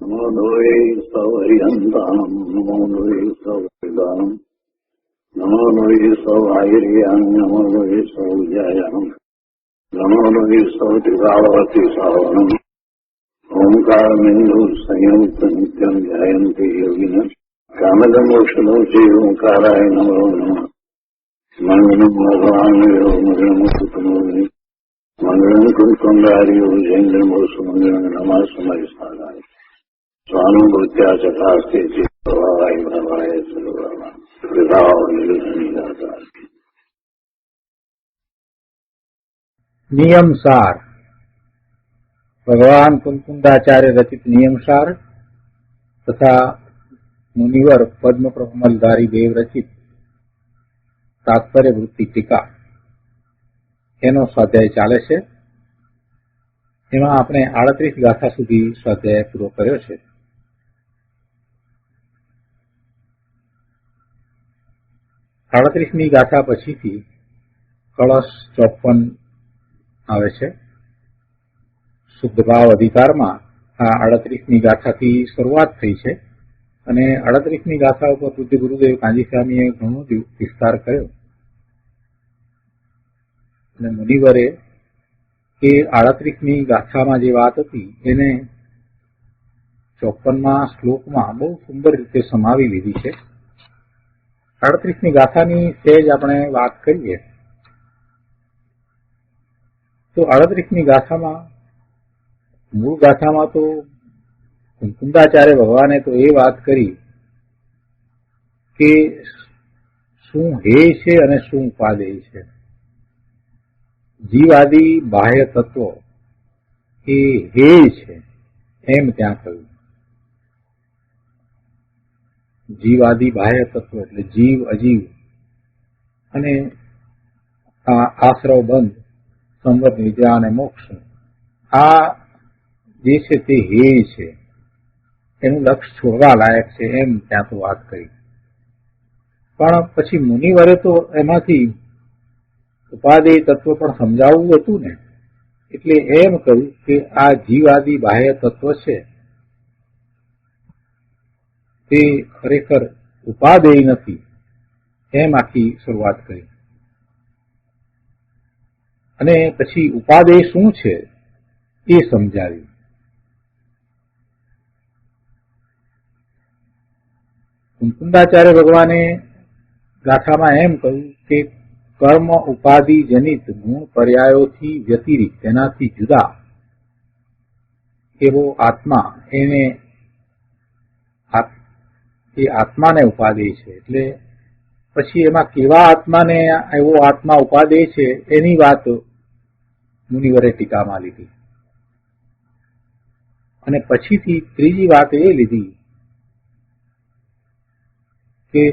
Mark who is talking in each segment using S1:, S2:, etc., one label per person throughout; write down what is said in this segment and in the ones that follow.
S1: નમો લોહે સૌહરિહંતાનમ નમો લોહે સૌહરિદાનમ નમો લોહે સૌહાયરિયાન નમો લોહે સૌજાયાનમ નમો લોહે સૌત્રિકાવતી સાવનમ ઓમકારમિંદુ સંયુક્ત નિત્યમ ધ્યાયંતિ યોગિન કામદમોક્ષનો છે ઓંકારાય નમો નમઃ મંગલમ ભગવાન મંગલમ કુટુંબોની મંગલમ કુંકુંડારીઓ જૈન્દ્રમો સુમંગલમ નમઃ સમય સારાય સ્વાનુભૂત્યા ચકાસ્તે પ્રભાવાય પ્રભાય સર્વમાં વિભાવ નિર્ધાતા.
S2: નિયમસાર ભગવાન કુંકુંદાચાર્ય રચિત નિયમસાર તથા મુનિવર પદ્મપ્રમલધારી દેવ રચિત તાત્પર્ય વૃત્તિ ટીકા એનો સ્વાધ્યાય ચાલે છે. એમાં આપણે 38 ગાથા સુધી સ્વાધ્યાય પૂરો કર્યો છે. 38મી ગાથા પછીથી કળશ 54 આવે છે. શુદ્ધ ભાવ અધિકારમાં આ 38મી ગાથાથી શરૂઆત થઈ છે અને 38મી ગાથા ઉપર પૂજ્ય ગુરુદેવ કાંજી સ્વામીએ ઘણો વિસ્તાર કર્યો અને મુનિવરે એ 38મી ગાથામાં જે વાત હતી એને 54મા શ્લોકમાં બહુ સુંદર રીતે સમાવી લીધી છે. 38મી ગાથાની સહેજ આપણે વાત કરીએ તો 38મી ગાથામાં મૂળ ગાથામાં તો કુંકુંદાચાર્ય ભગવાને તો એ વાત કરી કે શું હેય છે અને શું ઉપાદેય છે. જીવાદી બાહ્ય તત્વો એ હેય છે એમ ત્યાં કહ્યું. જીવાદી બાહ્ય તત્વો એટલે જીવ અજીવ અને આ આશ્રવ બંધ સંવત નિદ્રા અને મોક્ષ આ જે છે તે હેય છે, એનું લક્ષ છોડવા લાયક છે એમ ત્યાં તો વાત કરી. પણ પછી મુનિવરે તો એમાંથી ઉપાદેય તત્વ પણ સમજાવવું હતું ને, એટલે એમ કહ્યું કે આ જીવાદી બાહ્ય તત્વ છે તે ખરેખર ઉપાદેય નથી એમ આખી શરૂઆત કરી. અને પછી ઉપાદેય શું છે એ સમજાવ્યું. કુંકુંદાચાર્ય ભગવાને ગાથામાં એમ કહ્યું કે કર્મ ઉપાધિ જનિત ગુણ પર્યાયોથી વ્યતિરિક્ત તેનાથી જુદા એવો આત્મા એને એ આત્માને ઉપાદેય છે. એટલે પછી એમાં કેવા આત્માને એવો આત્મા ઉપાદેય છે એની વાત મુનિવરે ટીકામાં લીધી. અને પછીથી ત્રીજી વાત એ લીધી કે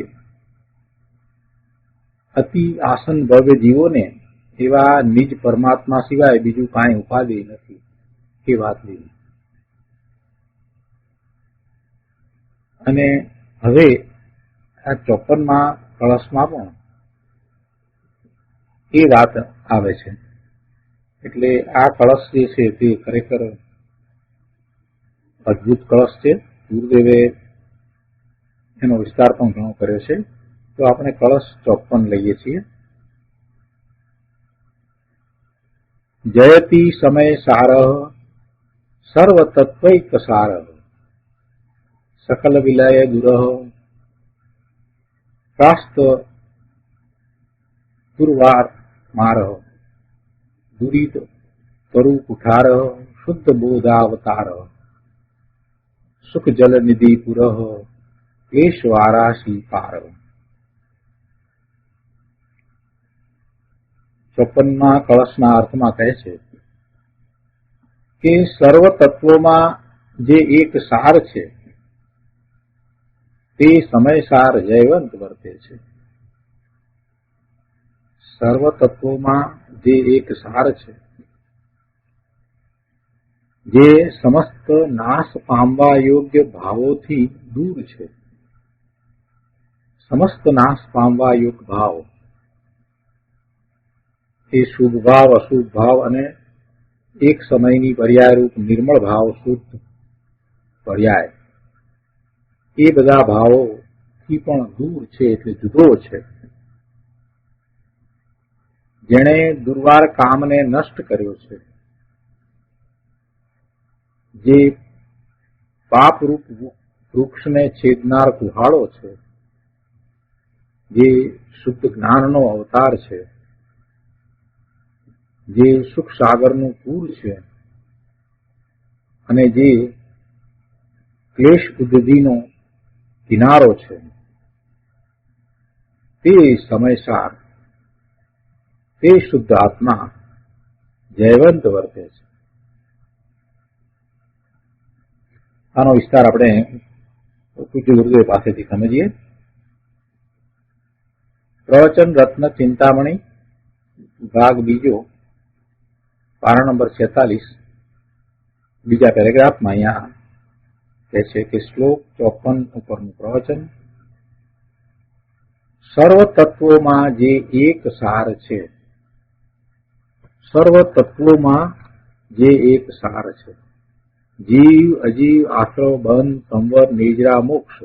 S2: અતિ આસન ભવ્ય જીવોને એવા નિજ પરમાત્મા સિવાય બીજું કાંઈ ઉપાદેય નથી એ વાત લીધી. અને હવે આ 54મા કળશમાં પણ એ વાત આવે છે. એટલે આ કળશ જે છે તે ખરેખર અદભુત કળશ છે. ગુરુદેવે એનો વિસ્તાર પણ ઘણો કર્યો છે. તો આપણે કળશ 54 લઈએ છીએ. જયતિ સમય સારઃ સર્વ તત્વૈક સારઃ સકલ વિલય દુરઃ પ્રાસ્ત દુર્વાર મારઃ દુરિત તરુ કુઠારઃ શુદ્ધ બોધાવતારઃ સુખ જલ નિધિ પુરઃ ક્લેશ વારાશી પારઃ. 54મા કળશના અર્થમાં કહે છે કે સર્વ તત્વોમાં જે એક સાર છે તે સમયસાર જયવંત વર્તે છે. સર્વ તત્વોમાં જે એક સાર છે જે સમસ્ત નાશ પામવા યોગ્ય ભાવોથી દૂર છે. સમસ્ત નાશ પામવા યોગ્ય ભાવ એ શુભ ભાવ, અશુભ ભાવ અને એક સમયની પર્યાયરૂપ નિર્મળ ભાવ શુદ્ધ પર્યાય એ બધા ભાવોથી પણ દૂર છે, એટલે જુદો છે. જેણે દુર્વાર કામને નષ્ટ કર્યો છે, જે પાપરૂપ વૃક્ષને છેદનાર કુહાડો છે, જે શુદ્ધ જ્ઞાનનો અવતાર છે, જે સુખ સાગરનું પૂર છે, અને જે ક્લેશ ઉદ્ધિનો કિનારો છે, તે સમયસાર તે શુદ્ધ આત્મા જયવંત વર્તે છે. આનો વિસ્તાર આપણે પૂજ્ય ગુરુદેવ પાસેથી સમજીએ. પ્રવચન રત્ન ચિંતામણી ભાગ બીજો, પારા નંબર 46, બીજા પેરેગ્રાફમાં અહીંયા કહે છે કે શ્લોક 54 ઉપરનું પ્રવચન. સર્વ તત્વોમાં જે એક સાર છે, સર્વ તત્વોમાં જે એક સાર છે, જીવ અજીવ આશ્રવ બંધ સંવર નિર્જરા મોક્ષ,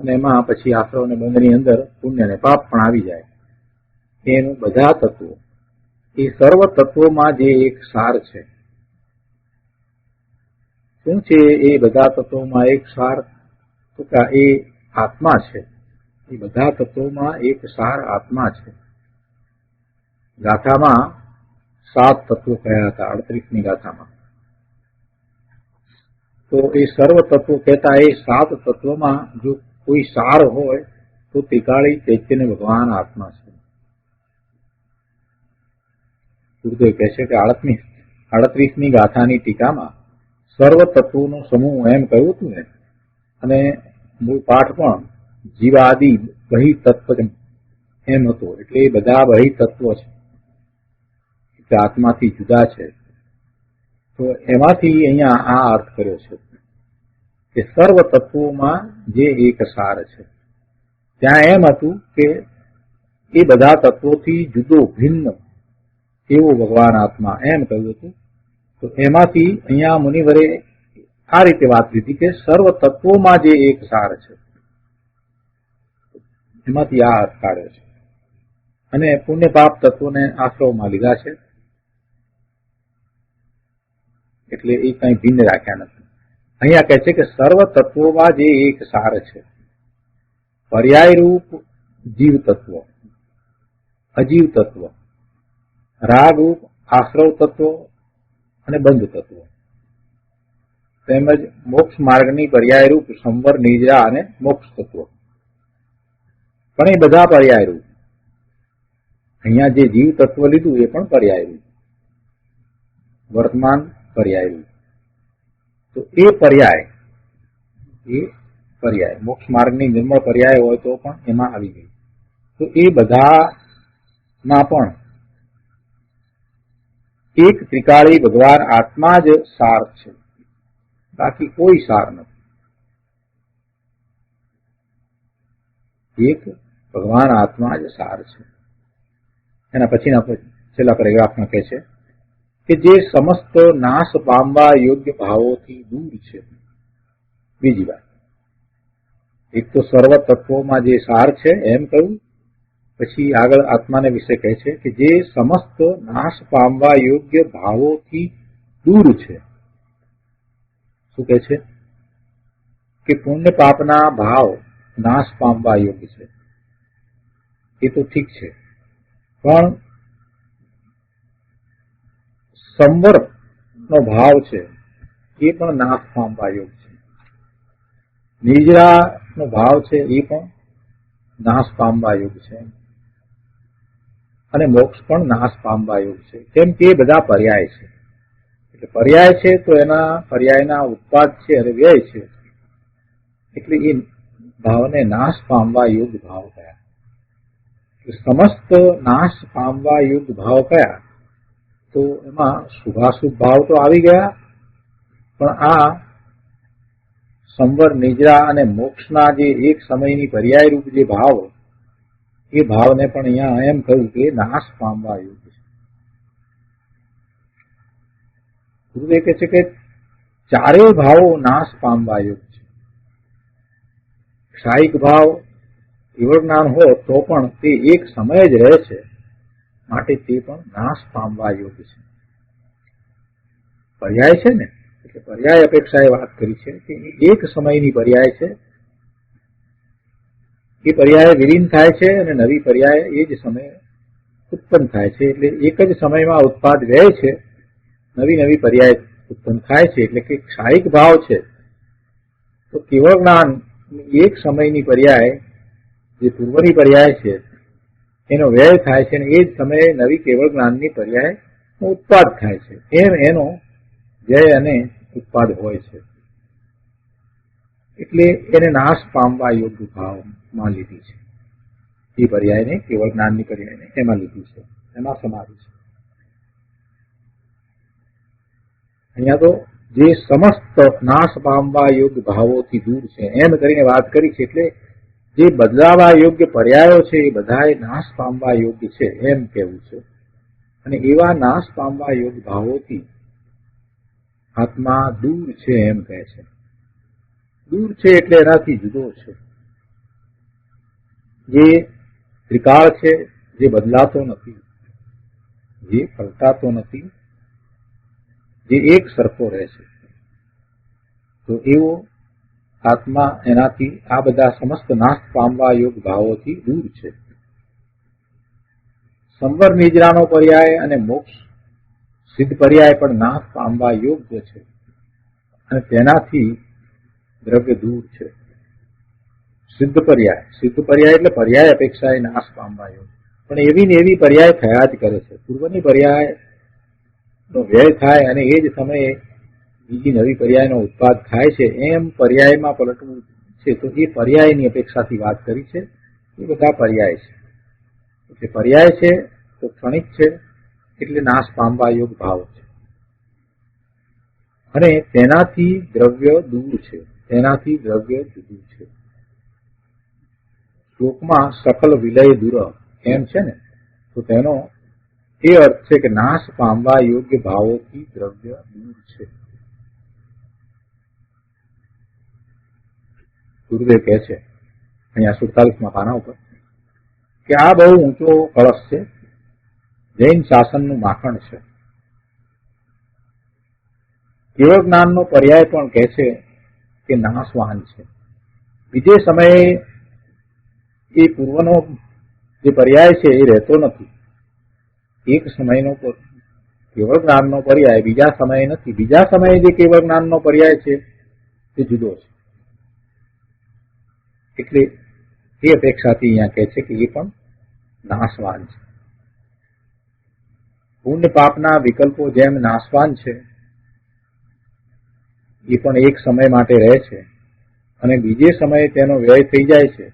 S2: અને એમાં પછી આશ્રવ અને બંધની અંદર પુણ્ય અને પાપ પણ આવી જાય. એનું બધા તત્વો, એ સર્વ તત્વોમાં જે એક સાર છે. શું છે એ બધા તત્વોમાં એક સાર? તો કે એ આત્મા છે. એ બધા તત્વોમાં એક સાર આત્મા છે. ગાથામાં 7 તત્વો કયા હતા, 38મી ગાથામાં. તો એ સર્વ તત્વો કહેતા એ 7 તત્વોમાં જો કોઈ સાર હોય તો ત્રિકાળી ચૈતન્ય ભગવાન આત્મા છે. ગુરુદેવ કહે છે કે 38મી ગાથાની ટીકામાં સર્વ તત્વોનો સમૂહ એમ કહ્યું હતું ને, અને મૂળ પાઠ પણ જીવાદિ બહિ તત્વ એમ હતો. એટલે એ બધા બહિ તત્વો છે, એટલે આત્માથી જુદા છે. તો એમાંથી અહીંયા આ અર્થ કર્યો છે કે સર્વ તત્વોમાં જે એક સાર છે. ત્યાં એમ હતું કે એ બધા તત્વોથી જુદો ભિન્ન એવો ભગવાન આત્મા એમ કહ્યું હતું. તો એમાંથી અહીંયા મુનિવરે આ રીતે વાત લીધી કે સર્વ તત્વોમાં જે એક સાર છે, એમાંથી આ અર્થ કાઢ્યો છે. અને પુણ્ય પાપ તત્વોને આશ્રવમાં લીધા છે, એટલે એ કઈ ભિન્ન રાખ્યા નથી. અહીંયા કહે છે કે સર્વ તત્વોમાં જે એક સાર છે. પર્યાય રૂપ જીવ તત્વ, અજીવ તત્વ, રાગ રૂપ આશ્રવ તત્વ અને બંધ તત્વ, તેમજ મોક્ષ માર્ગની પર્યાય રૂપ સંવર નિર્જરા અને મોક્ષ તત્વ. પણ એ બધા પર્યાય રૂપ. અહીંયા જે જીવ તત્વ લીધું એ પણ પર્યાય રૂપ, વર્તમાન પર્યાય રૂપ. તો એ પર્યાય મોક્ષ માર્ગની નિર્મળ પર્યાય હોય તો પણ એમાં આવી ગઈ. તો એ બધામાં પણ એક ત્રિકાળી ભગવાન આત્મા જ સાર છે, બાકી કોઈ સાર નથી. એક ભગવાન આત્મા જ સાર છે. એના પછીના છેલ્લા પેરેગ્રાફમાં કહે છે કે જે સમસ્ત નાશ પામવા યોગ્ય ભાવોથી દૂર છે. બીજી વાત, એક તો સર્વ તત્વોમાં જે સાર છે એમ કહ્યું, પછી આગળ આત્માને વિશે કહે છે કે જે સમસ્ત નાશ પામવા યોગ્ય ભાવોથી દૂર છે. શું કહે છે કે પુણ્ય પાપના ભાવ નાશ પામવા યોગ્ય છે, એ તો ઠીક છે, પણ સંવર નો ભાવ છે એ પણ નાશ પામવા યોગ્ય છે. નિર્જરા નો ભાવ છે એ પણ નાશ પામવા યોગ્ય છે, અને મોક્ષ પણ નાશ પામવા યોગ્ય છે. કેમ કે એ બધા પર્યાય છે. એટલે પર્યાય છે તો એના પર્યાયના ઉત્પાદ છે અને વ્યય છે, એટલે એ ભાવને નાશ પામવા યોગ્ય ભાવ કયા. સમસ્ત નાશ પામવા યોગ્ય ભાવ કયા? તો એમાં શુભાશુભ ભાવ તો આવી ગયા, પણ આ સંવર નિજરા અને મોક્ષના જે એક સમયની પર્યાય રૂપ જે ભાવ, એ ભાવને પણ અહીંયા એમ કહ્યું કે નાશ પામવા યોગ્ય છે. ગુરુદેવ કહે છે કે ચારેય ભાવો નાશ પામવા યોગ્ય છે. ક્ષાયિક ભાવ કેવળ જ્ઞાન હોય તો પણ તે એક સમય જ રહે છે, માટે તે પણ નાશ પામવા યોગ્ય છે. પર્યાય છે ને, એટલે પર્યાય અપેક્ષાએ વાત કરી છે કે એક સમયની પર્યાય છે. એ પર્યાય વિલીન થાય છે અને નવી પર્યાય એ જ સમયે ઉત્પન્ન થાય છે. એટલે એક જ સમયમાં ઉત્પાદ રહે છે, નવી નવી પર્યાય ઉત્પન્ન થાય છે. એટલે કે ક્ષાયિક ભાવ છે તો કેવળ જ્ઞાન એક સમયની પર્યાય જે પૂર્વની પર્યાય છે એનો વ્યય થાય છે અને એ જ સમયે નવી કેવળ જ્ઞાનની પર્યાય ઉત્પાદ થાય છે. એમ એનો વ્યય અને ઉત્પાદ હોય છે. એટલે એને નાશ પામવા યોગ્ય ભાવમાં લીધી છે. એ પર્યાયને કેવળ જ્ઞાનની પર્યાયને એમાં લીધી છે, એમાં સમાવી છે. અહીંયા તો જે સમસ્ત નાશ પામવા યોગ્ય ભાવોથી દૂર છે એમ કરીને વાત કરી છે. એટલે જે બદલાવા યોગ્ય પર્યાયો છે એ બધાએ નાશ પામવા યોગ્ય છે એમ કહેવું છે. અને એવા નાશ પામવા યોગ્ય ભાવોથી આત્મા દૂર છે એમ કહે છે. દૂર છે એટલે એનાથી જુદો છે. જે ત્રિકાળ છે, જે બદલાતો નથી, જે પલટાતો નથી, જે એક સરખો રહે છે, તો એવો આત્મા એનાથી આ બધા સમસ્ત નાશ પામવા યોગ ભાવોથી દૂર છે. સંવર નિજરાનો પર્યાય અને મોક્ષ સિદ્ધ પર્યાય પણ નાશ પામવા યોગ્ય છે અને તેનાથી દ્રવ્ય દૂર છે. સિદ્ધ પર્યાય એટલે પર્યાય અપેક્ષાએ નાશ પામવા યોગ્ય, પણ એવી ને એવી પર્યાય થયા જ કરે છે. પૂર્વની પર્યાય નો વ્યય થાય અને એ જ સમયે બીજી નવી પર્યાયનો ઉત્પાદ થાય છે. એમ પર્યાયમાં પલટવું છે તો એ પર્યાયની અપેક્ષાથી વાત કરી છે. એ બધા પર્યાય છે. એટલે પર્યાય છે તો ક્ષણિક છે, એટલે નાશ પામવા યોગ ભાવ છે અને તેનાથી દ્રવ્ય દૂર છે, તેનાથી દ્રવ્ય જુદું છે. શ્લોકમાં સકલ વિલય દૂર એમ છે ને, તો તેનો એ અર્થ છે કે નાશ પામવા યોગ્ય ભાવોથી દ્રવ્ય દૂર છે. ગુરુદેવ કહે છે અહીંયા 47માં પાના ઉપર કે આ બહુ ઊંચો કળશ છે, જૈન શાસનનું માખણ છે. કેવળ જ્ઞાનનો પર્યાય પણ કહે છે કે નાશવાન છે. બીજે સમયે એ પૂર્વનો જે પર્યાય છે એ રહેતો નથી. એક સમયનો કેવળ જ્ઞાનનો પર્યાય બીજા સમયે નથી. બીજા સમયે જે કેવળ જ્ઞાનનો પર્યાય છે તે જુદો છે. એટલે એ અપેક્ષાથી અહીંયા કહે છે કે એ પણ નાશવાન છે. પુણ્ય પાપના વિકલ્પો જેમ નાશવાન છે એ પણ એક સમય માટે રહે છે અને બીજે સમયે તેનો વ્યય થઈ જાય છે,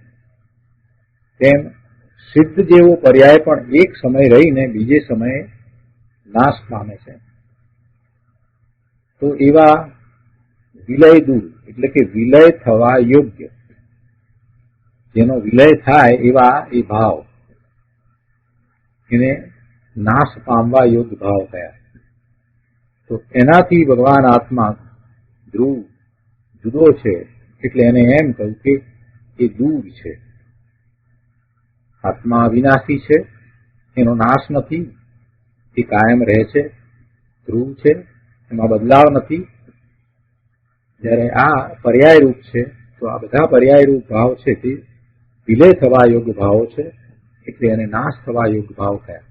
S2: તેમ સિદ્ધ જેવો પર્યાય પણ એક સમય રહીને બીજે સમયે નાશ પામે છે. તો એવા વિલય દૂર એટલે કે વિલય થવા યોગ્ય, જેનો વિલય થાય એવા એ ભાવ એને નાશ પામવા યોગ્ય ભાવ થયા. તો એનાથી ભગવાન આત્મા ધ્રુવ જુદો છે. એટલે એને એમ કહ્યું કે એ દૂર છે. આત્મા અવિનાશી છે, એનો નાશ નથી, એ કાયમ રહે છે, ધ્રુવ છે, એમાં બદલાવ નથી. જ્યારે આ પર્યાય રૂપ છે તો આ બધા પર્યાય રૂપ ભાવ છે તે વિલય થવા યોગ્ય ભાવો છે, એટલે એને નાશ થવા યોગ્ય ભાવ થયા.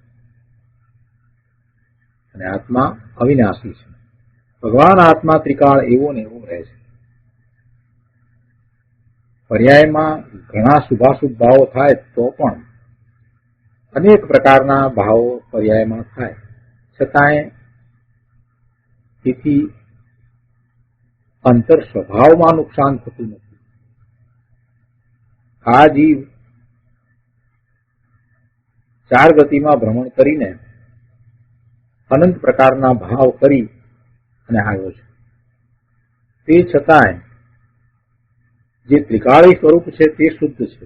S2: અને આત્મા અવિનાશી છે. ભગવાન આત્મા ત્રિકાળ એવો ને એવો રહે છે. પર્યાયમાં ઘણા શુભાશુભ ભાવો થાય તો પણ અનેક પ્રકારના ભાવો પર્યાયમાં થાય છતાંય તેથી અંતર સ્વભાવમાં નુકસાન થતું નથી. આ જીવ ચાર ગતિમાં ભ્રમણ કરીને અનંત પ્રકારના ભાવ કરી અને આવ્યો છે. તે છતાંય જે ત્રિકાળી સ્વરૂપ છે તે શુદ્ધ છે.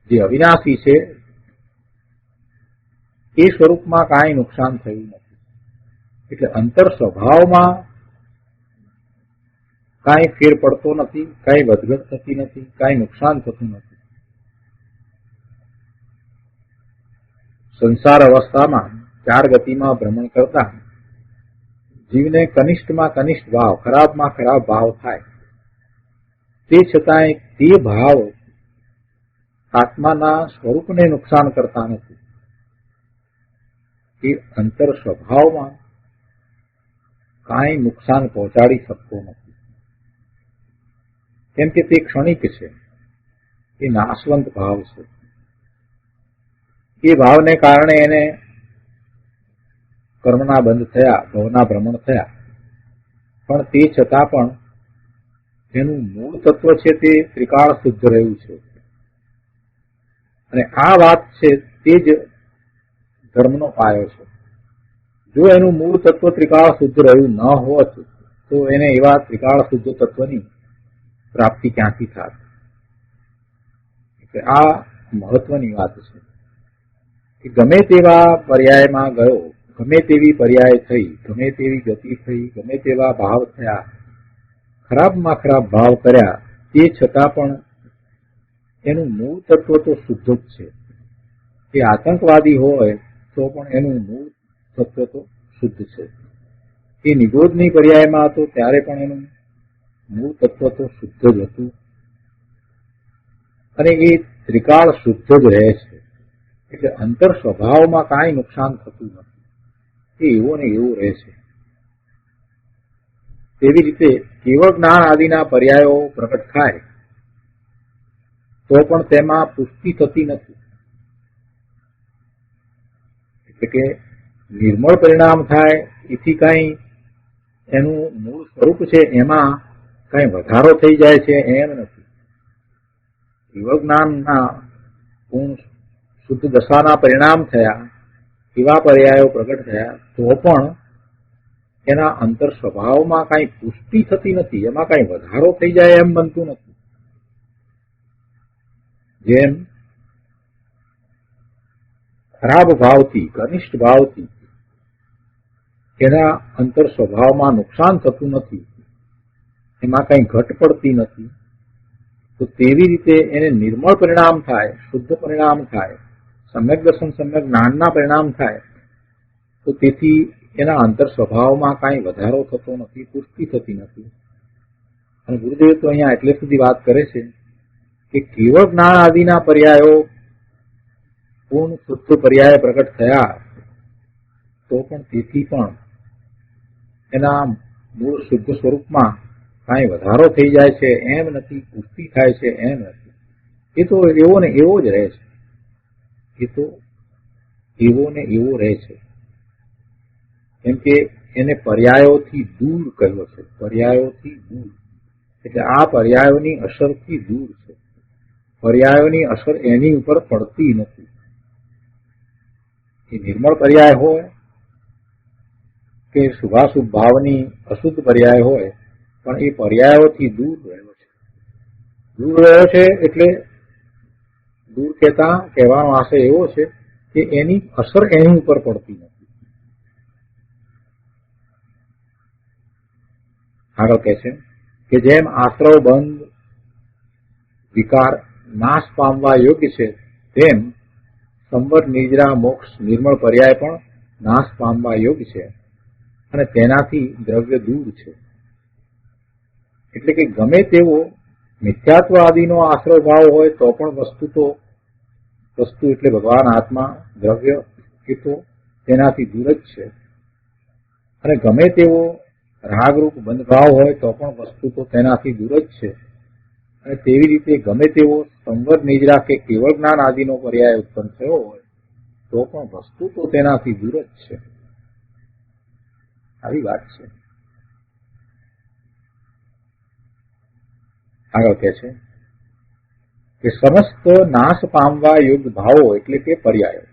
S2: જે અવિનાશી છે એ સ્વરૂપમાં કાંઈ નુકસાન થયું નથી. એટલે અંતર સ્વભાવમાં કાંઈ ફેર પડતો નથી, કાંઈ વધઘટ થતી નથી, કાંઈ નુકસાન થતું નથી. સંસાર અવસ્થામાં ચાર ગતિમાં ભ્રમણ કરતા જીવને કનિષ્ઠમાં કનિષ્ઠ ભાવ, ખરાબમાં ખરાબ ભાવ થાય. તે છતાંય તે ભાવ આત્માના સ્વરૂપને નુકસાન કરતા નથી. એ અંતર સ્વભાવમાં કાંઈ નુકસાન પહોંચાડી શકતો નથી, કેમ કે તે ક્ષણિક છે, એ નાશવંત ભાવ છે. એ ભાવને કારણે એને કર્મના બંધ થયા, ભવના ભ્રમણ થયા, પણ તે છતાં પણ એનું મૂળ તત્વ છે તે ત્રિકાળ શુદ્ધ રહ્યું છે. અને આ વાત છે તે જ ધર્મનો પાયો છે. જો એનું મૂળ તત્વ ત્રિકાળ શુદ્ધ રહ્યું ન હોત તો એને એવા ત્રિકાળ શુદ્ધ તત્વની પ્રાપ્તિ ક્યાંથી થાત? એટલે આ મહત્વની વાત છે કે ગમે તેવા પર્યાયમાં ગયો, ગમે તેવી પર્યાય થઈ, ગમે તેવી ગતિ થઈ, ગમે તેવા ભાવ થયા, ખરાબમાં ખરાબ ભાવ કર્યા, તે છતાં પણ એનું મૂળ તત્વ તો શુદ્ધ જ છે. એ આતંકવાદી હોય તો પણ એનું મૂળ તત્વ તો શુદ્ધ છે. એ નિગોદની પર્યાયમાં હતો ત્યારે પણ એનું મૂળ તત્વ તો શુદ્ધ જ હતું, અને એ ત્રિકાળ શુદ્ધ જ રહે છે. એટલે અંતર સ્વભાવમાં કાંઈ નુકસાન થતું નથી, એ એવો ને એવો રહે છે. તેવી રીતે કેવળ જ્ઞાન આદિના પર્યાયો પ્રગટ થાય તો પણ તેમાં પુષ્ટિ થતી નથી. એટલે કે નિર્મળ પરિણામ થાય એથી કઈ એનું મૂળ સ્વરૂપ છે એમાં કઈ વધારો થઈ જાય છે એમ નથી. કેવળ જ્ઞાનના પૂર્ણ શુદ્ધ દશાના પરિણામ થયા, એવા પર્યાયો પ્રગટ થયા તો પણ એના અંતર સ્વભાવમાં કઈ પુષ્ટિ થતી નથી, એમાં કઈ વધારો થઈ જાય એમ બનતું નથી. જેમ ખરાબ ભાવથી, કનિષ્ઠ ભાવથી એના અંતર સ્વભાવમાં નુકસાન થતું નથી, એમાં કઈ ઘટ પડતી નથી, તો તેવી રીતે એને નિર્મળ પરિણામ થાય, શુદ્ધ પરિણામ થાય, સમ્યક દર્શન સમ્યક જ્ઞાનના પરિણામ થાય, તો તેથી એના અંતર સ્વભાવમાં કાંઈ વધારો થતો નથી, પુષ્ટિ થતી નથી. અને ગુરુદેવ તો અહીંયા એટલે સુધી વાત કરે છે કે કેવળ જ્ઞાન આદિના પર્યાયો પૂર્ણ શુદ્ધ પર્યાય પ્રગટ થયા તો પણ તેથી પણ એના મૂળ શુદ્ધ સ્વરૂપમાં કાંઈ વધારો થઈ જાય છે એમ નથી, પુષ્ટિ થાય છે એમ નથી. એ તો એવો ને એવો જ રહે છે. એ તો એવો ને એવો રહે છે, કેમ કે એને પર્યાયોથી દૂર કહ્યો છે. પર્યાયોથી દૂર એટલે આ પર્યાયોની અસરથી દૂર છે. પર્યાયોની અસર એની ઉપર પડતી નથી. એ નિર્મળ પર્યાય હોય કે શુભાશુભ ભાવની અશુદ્ધ પર્યાય હોય, પણ એ પર્યાયોથી દૂર રહ્યો છે. દૂર રહ્યો છે એટલે દૂર કહેવાનો આશય એવો છે કે એની અસર એની ઉપર પડતી નથી. આગળ કહે છે કે જેમ આશ્રવ બંધ વિકાર નાશ પામવા યોગ્ય છે, તેમ સંવર નિદ્રા મોક્ષ નિર્મળ પર્યાય પણ નાશ પામવા યોગ્ય છે, અને તેનાથી દ્રવ્ય દૂર છે. એટલે કે ગમે તેવો મિથ્યાત્વ આદિનો આશ્રય ભાવ હોય તો પણ વસ્તુ એટલે ભગવાન આત્મા દ્રવ્ય એ તો તેનાથી દૂર જ છે. અને ગમે તેવો રાગરૂપ બંધભાવ હોય તો પણ વસ્તુ તો તેનાથી દૂર જ છે. અને તેવી રીતે ગમે તેવો સંવર નિજરા કે કેવળ જ્ઞાન આદિનો પર્યાય ઉત્પન્ન થયો હોય તો પણ વસ્તુ તો તેનાથી દૂર જ છે. આવી વાત છે. આગળ કહે છે કે સમસ્ત નાશ પામવા યોગ્ય ભાવો એટલે કે પર્યાયો,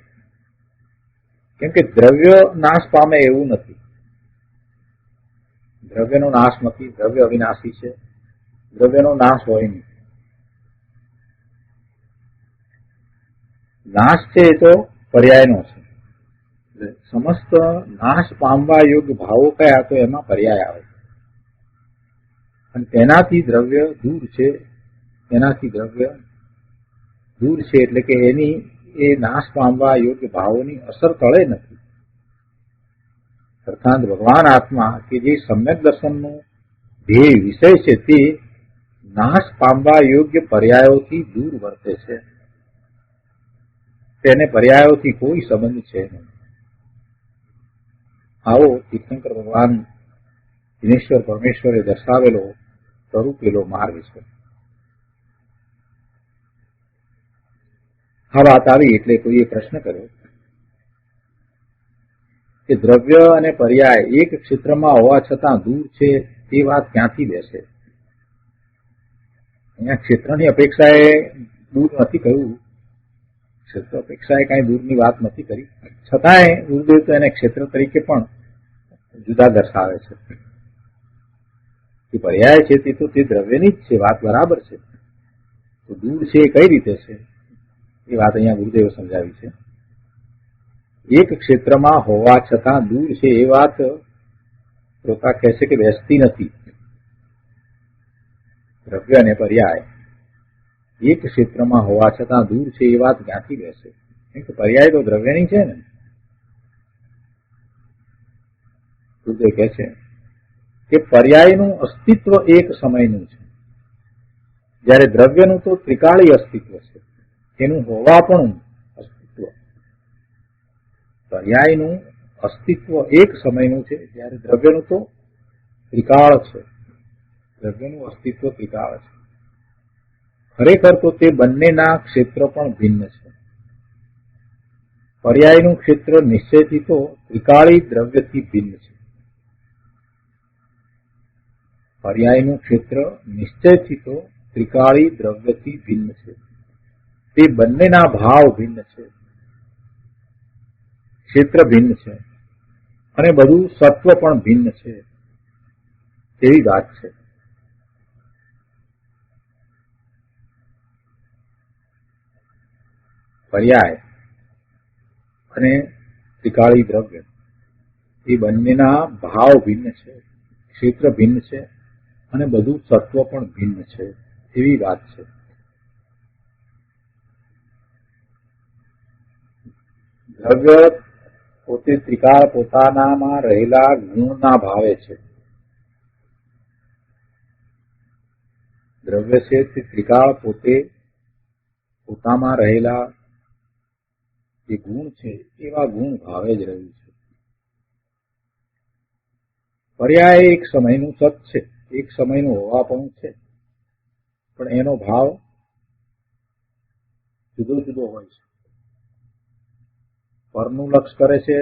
S2: કેમ કે દ્રવ્ય નાશ પામે એવું નથી. દ્રવ્યનો નાશ નથી, દ્રવ્ય અવિનાશી છે, દ્રવ્યનો નાશ હોય નહીં. નાશ છે એ તો પર્યાયનો છે. સમસ્ત નાશ પામવા યોગ્ય ભાવો કયા તો એમાં પર્યાય આવે. અને તેનાથી દ્રવ્ય દૂર છે. તેનાથી દ્રવ્ય દૂર છે એટલે કે એની એ નાશ પામવા યોગ્ય ભાવોની અસર તળે નથી. અર્થાત ભગવાન આત્મા કે જે સમ્યક દર્શનનો ધ્યેય વિષય છે તે નાશ પામવા યોગ્ય પર્યાયોથી દૂર વર્તે છે. તેને પર્યાયોથી કોઈ સંબંધ છે નહીં. આવો તીર્થંકર ભગવાન દિનેશ્વર પરમેશ્વરે દર્શાવેલો સ્વરૂપેલો માર્ગ છે. આ વાત આવી એટલે કોઈએ પ્રશ્ન કર્યો કે દ્રવ્ય અને પર્યાય એક ક્ષેત્રમાં હોવા છતાં દૂર છે તે વાત ક્યાંથી બેસે? અહીંયા ક્ષેત્રની અપેક્ષાએ દૂર નથી કહ્યું, ક્ષેત્ર અપેક્ષાએ કાંઈ દૂરની વાત નથી કરી, છતાંય ગુરુદેવ તો એને ક્ષેત્ર તરીકે પણ જુદા દર્શાવે છે. કે પર્યાય છે તે તો તે દ્રવ્યની જ છે, વાત બરાબર છે, તો દૂર છે એ કઈ રીતે છે એ વાત અહીંયા ગુરુદેવે સમજાવી છે. એક ક્ષેત્રમાં હોવા છતાં દૂર છે એ વાત શ્રોતા કહે છે કે બેસતી નથી. દ્રવ્ય અને પર્યાય એક ક્ષેત્રમાં હોવા છતાં દૂર છે એ વાત ક્યાંથી બેસે? કેમ કે પર્યાય તો દ્રવ્યની છે ને. ગુરુદેવ કહે છે કે પર્યાયનું અસ્તિત્વ એક સમયનું છે, જ્યારે દ્રવ્યનું તો ત્રિકાળી અસ્તિત્વ છે, એનું હોવાપણું અસ્તિત્વ. પર્યાયનું અસ્તિત્વ એક સમયનું છે, જ્યારે દ્રવ્યનું તો ત્રિકાળ છે. દ્રવ્યનું અસ્તિત્વ ત્રિકાળ છે. ખરેખર તો તે બંનેના ક્ષેત્ર પણ ભિન્ન છે. પર્યાયનું ક્ષેત્ર નિશ્ચયથી તો ત્રિકાળી દ્રવ્યથી ભિન્ન છે. પર્યાયનું ક્ષેત્ર નિશ્ચયથી તો ત્રિકાળી દ્રવ્યથી ભિન્ન છે. તે બંનેના ભાવ ભિન્ન છે, ક્ષેત્ર ભિન્ન છે, અને બધું સત્વ પણ ભિન્ન છે. એવી વાત છે. પર્યાય અને ત્રિકાળી દ્રવ્ય એ બંનેના ભાવ ભિન્ન છે, ક્ષેત્ર ભિન્ન છે, અને બધું સત્વ પણ ભિન્ન છે. એવી વાત છે. દ્રવ્ય પોતે ત્રિકાળ પોતાનામાં રહેલા ગુણના ભાવે છે. દ્રવ્ય છે તે ત્રિકાળ પોતે પોતામાં રહેલા જે ગુણ છે એવા ગુણ ભાવે જ રહ્યું છે. પર્યાય એક સમયનું સત છે, એક સમયનું હોવાપણું છે, પણ એનો ભાવ જુદો જુદો હોય છે. પરનું લક્ષ કરે છે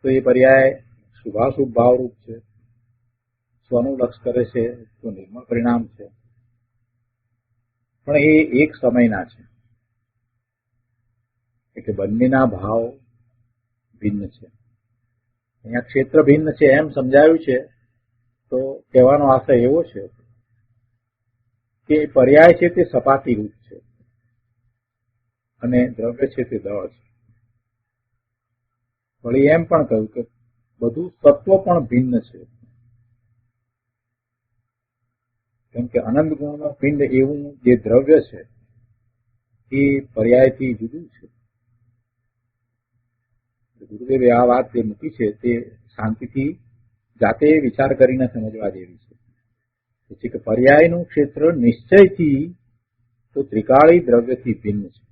S2: તો એ પર્યાય શુભાશુભ ભાવરૂપ છે. સ્વનું લક્ષ કરે છે તો નિર્મળ પરિણામ છે. પણ એ એક સમયના છે, એટલે બંનેના ભાવ ભિન્ન છે. અહીંયા ક્ષેત્ર ભિન્ન છે એમ સમજાવ્યું છે તો કહેવાનો આશય એવો છે કે પર્યાય છે તે સપાટી રૂપ છે અને દ્રવ્ય છે તે દળ છે. વળી એમ પણ કહ્યું કે બધું તત્વ પણ ભિન્ન છે, કેમ કે અનંત ગુણનો પિંડ એવું જે દ્રવ્ય છે એ પર્યાયથી જુદું છે. ગુરુદેવે આ વાત જે મૂકી છે તે શાંતિથી જાતે વિચાર કરીને સમજવા જેવી છે કે પર્યાયનું ક્ષેત્ર નિશ્ચયથી તો ત્રિકાળી દ્રવ્યથી ભિન્ન છે,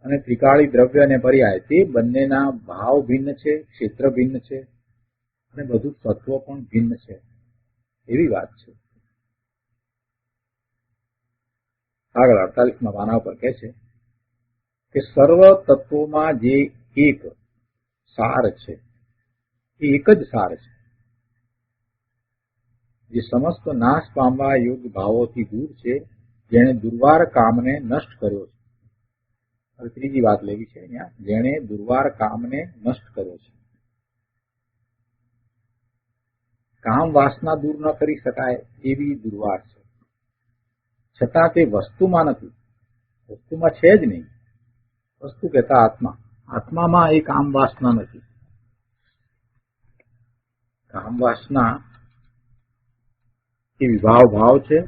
S2: અને ત્રિકાળી દ્રવ્ય અને પર્યાય તે બંનેના ભાવ ભિન્ન છે, ક્ષેત્ર ભિન્ન છે, અને બધું તત્વ પણ ભિન્ન છે. એવી વાત છે. આગળ 48મા પાના ઉપર કહે છે કે સર્વ તત્વોમાં જે એક સાર છે એ એક જ સાર છે, જે સમસ્ત નાશ પામવા યોગ્ય ભાવોથી દૂર છે, જેણે દુર્વાર કામને નષ્ટ કર્યો છે. હવે ત્રીજી વાત લેવી છે અહીંયા, જેણે દુર્વાર કામને નષ્ટ કર્યો છે. કામ વાસના દૂર ન કરી શકાય એવી દુર્વાર છે, છતાં તે વસ્તુમાં નથી, વસ્તુમાં છે જ નહીં. વસ્તુ કહેતા આત્મા, આત્મામાં એ કામ વાસના નથી. કામ વાસના એ વિભાવ ભાવ છે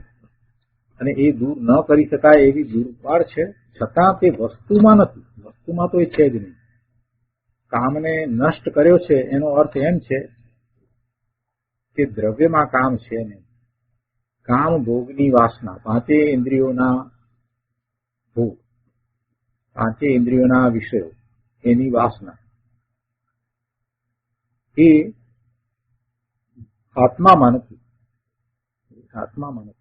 S2: અને એ દૂર ન કરી શકાય એવી દુર્વાર છે, છતાં તે વસ્તુમાં નથી. વસ્તુમાં તો એ છે જ નહીં. કામને નષ્ટ કર્યો છે એનો અર્થ એમ છે કે દ્રવ્યમાં કામ છે નહીં. કામ ભોગની વાસના, પાંચે ઇન્દ્રિયોના ભોગ, પાંચે ઇન્દ્રિયોના વિષયો, એની વાસના એ આત્મામાં નથી. આત્મામાં નથી.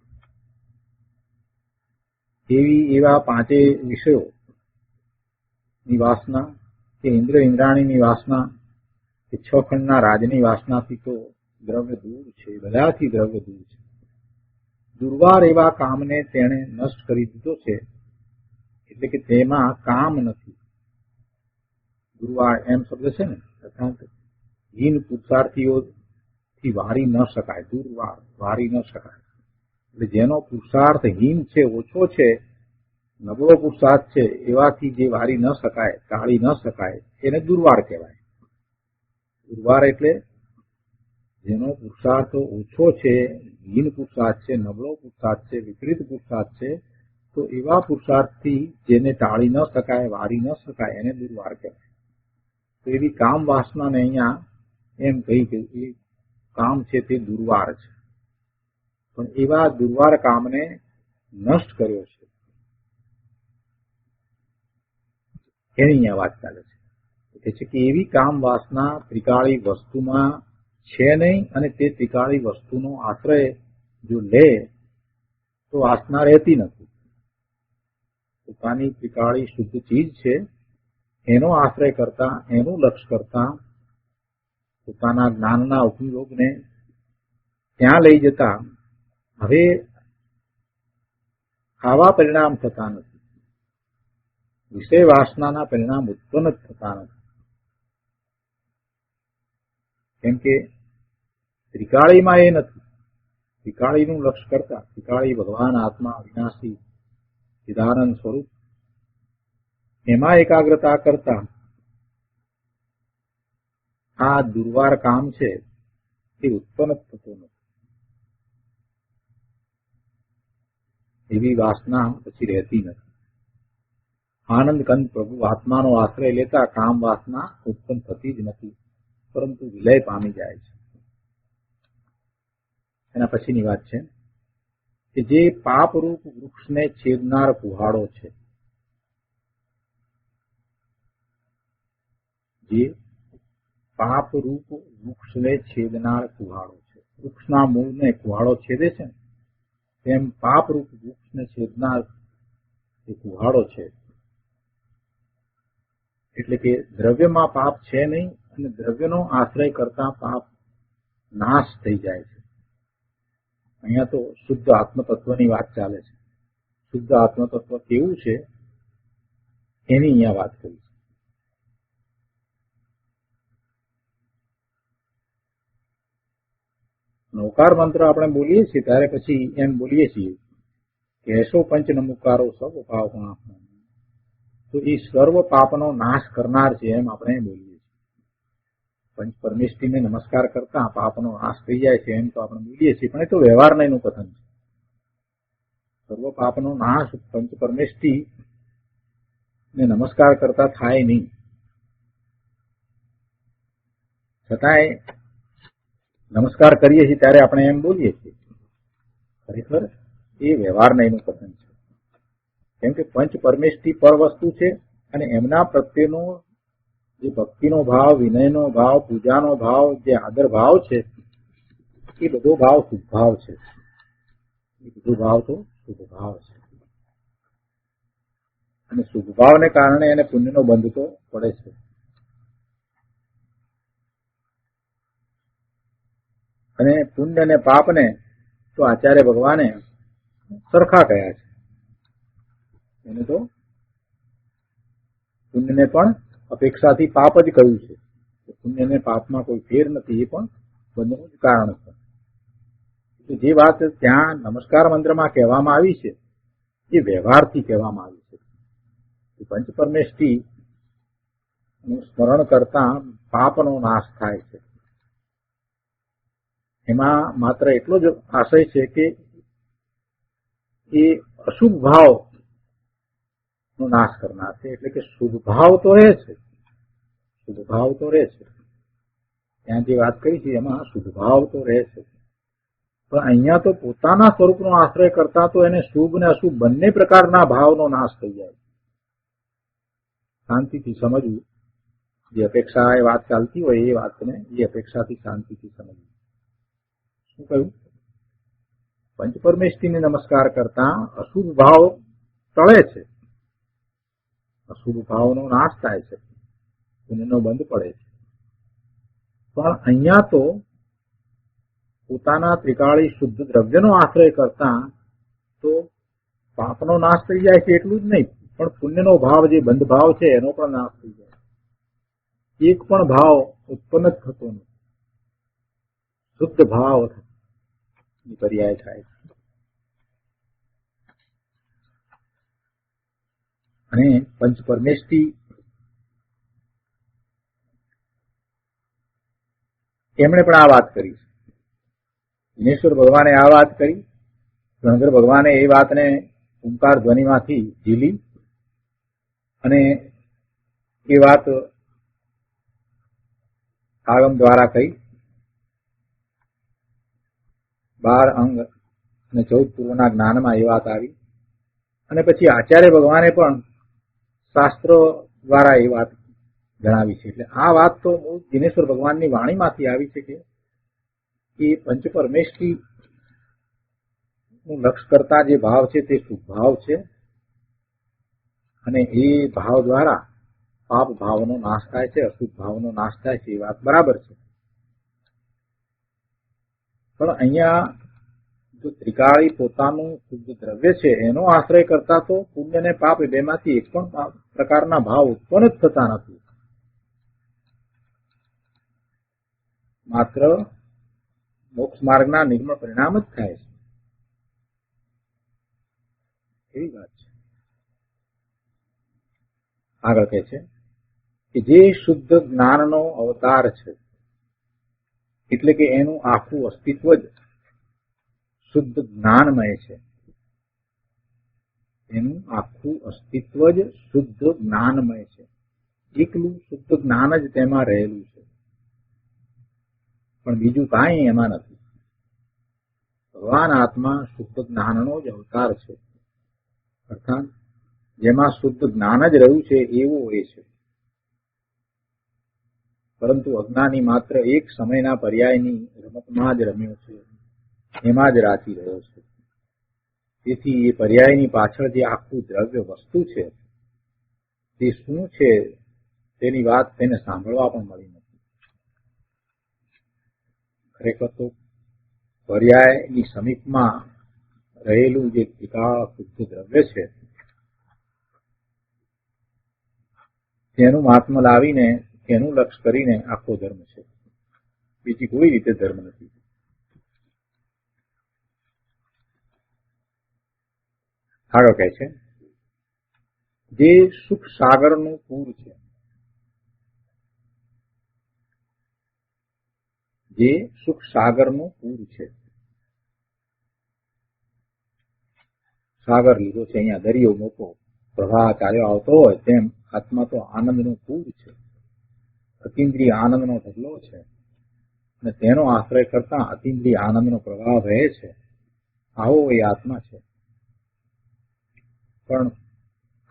S2: એવા પાંચે વિષયો ની વાસના કે ઇન્દ્ર ઇન્દ્રાણીની વાસના કે છ ખંડના રાજની વાસનાથી તો દ્રવ્ય દૂર છે, બધાથી દ્રવ્ય દૂર છે. દુર્વાર એવા કામને તેણે નષ્ટ કરી દીધો છે, એટલે કે તેમાં કામ નથી. દુર્વાર એમ શબ્દ છે ને, અર્થાત હીન પુરુષાર્થીઓથી વારી ન શકાય. દુર્વાર વારી ન શકાય એટલે જેનો પુરુષાર્થ હીન છે, ઓછો છે, નબળો પુરુષાર્થ છે, એવાથી જે વારી ન શકાય, ટાળી ન શકાય, એને દુર્વાર કહેવાય. દુર્વાર એટલે જેનો પુરુષાર્થ ઓછો છે, હીન પુરુષાર્થ છે, નબળો પુરુષાર્થ છે, વિપરીત પુરુષાર્થ છે, તો એવા પુરુષાર્થથી જેને ટાળી ન શકાય, વારી ન શકાય, એને દુર્વાર કહેવાય. તો એવી કામ વાસનાને અહીંયા એમ કહી કે એ કામ છે તે દુર્વાર છે, પણ એવા દુર્વાર કામને નષ્ટ કર્યો છે એની અહીંયા વાત ચાલે છે. કે છે કે એવી કામ વાસના ત્રિકાળી વસ્તુમાં છે નહીં, અને તે ત્રિકાળી વસ્તુનો આશ્રય જો લે તો વાસના રહેતી નથી. પોતાની ત્રિકાળી શુદ્ધ ચીજ છે એનો આશ્રય કરતા, એનું લક્ષ્ય કરતા, પોતાના જ્ઞાનના ઉપયોગને ત્યાં લઈ જતા હવે આવા પરિણામ થતા નથી. વિષય વાસનાના પરિણામ ઉત્પન્ન જ થતા નથી. કેમ કે ત્રિકાળીમાં એ નથી. ત્રિકાળીનું લક્ષ્ય કરતા, ત્રિકાળી ભગવાન આત્મા વિનાશી ચિદાનંદ સ્વરૂપ, એમાં એકાગ્રતા કરતા આ દુર્વાર કામ છે એ ઉત્પન્ન થતું નથી. એવી વાસના પછી રહેતી નથી. આનંદ કંદ પ્રભુ આત્માનો આશ્રય લેતા કામ વાસના ઉત્પન્ન થતી જ નથી, પરંતુ વિલય પામી જાય છે. એના પછીની વાત છે કે જે પાપરૂપ વૃક્ષને છેદનાર કુહાડો છે, જે પાપરૂપ વૃક્ષને છેદનાર કુહાડો છે. વૃક્ષના મૂળને કુહાડો છેદે છે ને, તેમ પાપરૂપ વૃક્ષને છેદનાર એ કુહાડો છે. એટલે કે દ્રવ્યમાં પાપ છે નહીં, અને દ્રવ્યનો આશ્રય કરતા પાપ નાશ થઈ જાય છે. અહીંયા તો શુદ્ધ આત્મતત્વની વાત ચાલે છે. શુદ્ધ આત્મતત્વ કેવું છે એની અહીંયા વાત કરી છે. નૌકાર મંત્ર આપણે બોલીએ છીએ ત્યારે પછી એમ બોલીએ છીએ કે એસો પંચ નમુકારો સર્વ પાપ, તો એ સર્વ પાપનો નાશ કરનાર છે એમ આપણે બોલીએ છીએ. પંચ પરમેષ્ઠીને નમસ્કાર કરતા પાપનો નાશ થઈ જાય છે એમ તો આપણે બોલીએ છીએ, પણ એ તો વ્યવહાર નહીંનું કથન છે. સર્વ પાપનો નાશ પંચ પરમેષ્ઠી ને નમસ્કાર કરતા થાય નહીં. છતાંય નમસ્કાર કરીએ છીએ ત્યારે આપણે એમ બોલીએ છીએ. ખરેખર એ વ્યવહાર નહીંનું કથન છે. કેમ કે પંચ પરમેષ્ઠી પર વસ્તુ છે, અને એમના પ્રત્યેનો જે ભક્તિનો ભાવ, વિનયનો ભાવ, પૂજાનો ભાવ, જે આદર ભાવ છે, એ બધો ભાવ શુભ ભાવ છે. એ બધો ભાવ તો શુભ ભાવ છે, અને શુભ ભાવને કારણે એને પુણ્યનો બંધ તો પડે છે. અને પુણ્ય અને પાપને તો આચાર્ય ભગવાને સરખા કયા છે. એને તો પુણ્યને પણ અપેક્ષાથી પાપ જ કહ્યું છે. પુણ્યને પાપમાં કોઈ ફેર નથી, એ પણ બંનેનું જ કારણ છે. જે વાત ત્યાં નમસ્કાર મંત્રમાં કહેવામાં આવી છે એ વ્યવહારથી કહેવામાં આવી છે. પંચ પરમેષ્ઠી નું સ્મરણ કરતા પાપનો નાશ થાય છે. એમાં માત્ર એટલો જ આશય છે કે એ અશુભ ભાવ નો નાશ કરનાર છે. એટલે કે શુભ ભાવ તો રહે છે, શુભ ભાવ તો રહે છે. ત્યાં જે વાત કરી છે એમાં શુભ ભાવ તો રહે છે, પણ અહીંયા તો પોતાના સ્વરૂપનો આશ્રય કરતા તો એને શુભ ને અશુભ બંને પ્રકારના ભાવનો નાશ થઈ જાય. શાંતિથી સમજવું, જે અપેક્ષા એ વાત ચાલતી હોય એ વાતને એ અપેક્ષાથી શાંતિથી સમજવું. શું કહ્યું? પંચપરમેષ્ઠીને નમસ્કાર કરતા અશુભ ભાવ ટળે છે, અશુભ ભાવનો નાશ થાય છે, પુણ્યનો બંધ પડે છે. પણ અહીંયા તો પોતાના ત્રિકાળી શુદ્ધ દ્રવ્યનો આશ્રય કરતા તો પાપનો નાશ થઈ જાય છે એટલું જ નહીં, પણ પુણ્યનો ભાવ જે બંધ ભાવ છે એનો પણ નાશ થઈ જાય. એક પણ ભાવ ઉત્પન્ન જ થતો નથી, શુદ્ધ ભાવ પર્યાય થાય છે. અને પંચ પરમેષ્ઠી એમણે પણ આ વાત કરી છે. દિનેશ્વર ભગવાને આ વાત કરી, ગણધર ભગવાને એ વાતને ઓમકાર ધ્વનિમાંથી ઝીલી અને એ વાત આગમ દ્વારા કહી. 12 અંગ અને 14 પૂર્વના જ્ઞાનમાં એ વાત આવી. અને પછી આચાર્ય ભગવાને પણ શાસ્ત્રો દ્વારા એ વાત જણાવી છે. એટલે આ વાત તો દિનેશ્વર ભગવાનની વાણીમાંથી આવી છે કે એ પંચપરમેષ્ઠી નું લક્ષ કરતા જે ભાવ છે તે શુભ ભાવ છે, અને એ ભાવ દ્વારા પાપ ભાવનો નાશ થાય છે, અશુભ ભાવનો નાશ થાય છે. એ વાત બરાબર છે. પણ અહીંયા જો ત્રિકાળી પોતાનું શુદ્ધ દ્રવ્ય છે એનો આશ્રય કરતા તો પુણ્ય અને પાપ એ બેમાંથી એક પણ પ્રકારના ભાવ ઉત્પન્ન જ થતા નથી. માત્ર મોક્ષ માર્ગના નિર્મળ પરિણામ જ થાય છે. એવી વાત છે. આગળ કહે છે કે જે શુદ્ધ જ્ઞાનનો અવતાર છે, એટલે કે એનું આખું અસ્તિત્વ જ શુદ્ધ જ્ઞાનમય છે, એનું આખું અસ્તિત્વ જ શુદ્ધ જ્ઞાનમય છે. એકલું શુદ્ધ જ્ઞાન જ તેમાં રહેલું છે, પણ બીજું કાંઈ એમાં નથી. ભગવાન આત્મા શુદ્ધ જ્ઞાનનો જ અવતાર છે, અર્થાત જેમાં શુદ્ધ જ્ઞાન જ રહ્યું છે એવો એ છે. પરંતુ અજ્ઞાની માત્ર એક સમયના પર્યાયની રમતમાં જ રમ્યો છે, એમાં જ રાચી રહ્યો છે. તેથી એ પર્યાયની પાછળ જે આખું દ્રવ્ય વસ્તુ છે તે શું છે તેની વાત તેને સાંભળવા પણ મળી નથી. ખરેખર તો પર્યાયની સમીપમાં રહેલું જે ત્રિકાળ શુદ્ધ દ્રવ્ય છે તેનું મહાત્મા લાવીને એનું લક્ષ કરીને આખો ધર્મ છે, બીજી કોઈ રીતે ધર્મ નથી. આગળ કહે છે જે સુખ સાગરનું પૂર છે, જે સુખ સાગરનું પૂર છે. સાગર લીધો છે અહીંયા દરિયો મોટો પ્રવાહ ચાલ્યો આવતો હોય તેમ આત્મા તો આનંદનું પૂર છે, અતિન્દ્રિય આનંદનો ઢગલો છે, અને તેનો આશ્રય કરતા અતિન્દ્રિય આનંદનો પ્રવાહ વહે છે. આવો એ આત્મા છે. પણ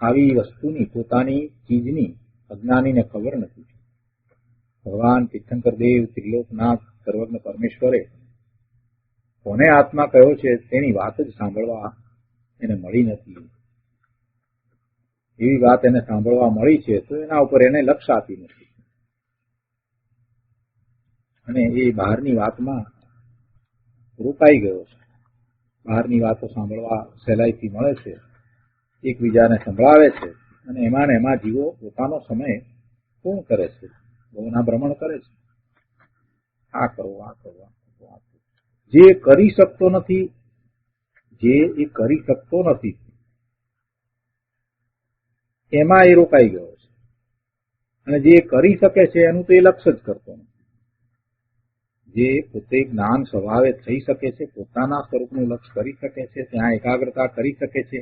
S2: આવી વસ્તુની પોતાની ચીજની અજ્ઞાનીને ખબર નથી. ભગવાન તીર્થંકર દેવ, ત્રિલોકનાથ, સર્વજ્ઞ પરમેશ્વરે કોને આત્મા કહ્યો છે તેની વાત જ સાંભળવા એને મળી નથી. એવી વાત એને સાંભળવા મળી છે તો એના ઉપર એને લક્ષ આપી નથી, અને એ બહારની વાતમાં રોકાઈ ગયો છે. બહારની વાતો સાંભળવા સહેલાઈથી મળે છે, એકબીજાને સંભળાવે છે, અને એમાં જીવો પોતાનો સમય પૂર્ણ કરે છે, બહુના ભ્રમણ કરે છે. આ કરો, આ કરો, આ કરો, આ કરો. જે કરી શકતો નથી, જે એ કરી શકતો નથી એમાં એ રોકાઈ ગયો છે, અને જે કરી શકે છે એનું તો એ લક્ષ્ય જ કરતો નથી. જે પોતે જ્ઞાન સ્વભાવે થઈ શકે છે, પોતાના સ્વરૂપનું લક્ષ્ય કરી શકે છે, ત્યાં એકાગ્રતા કરી શકે છે,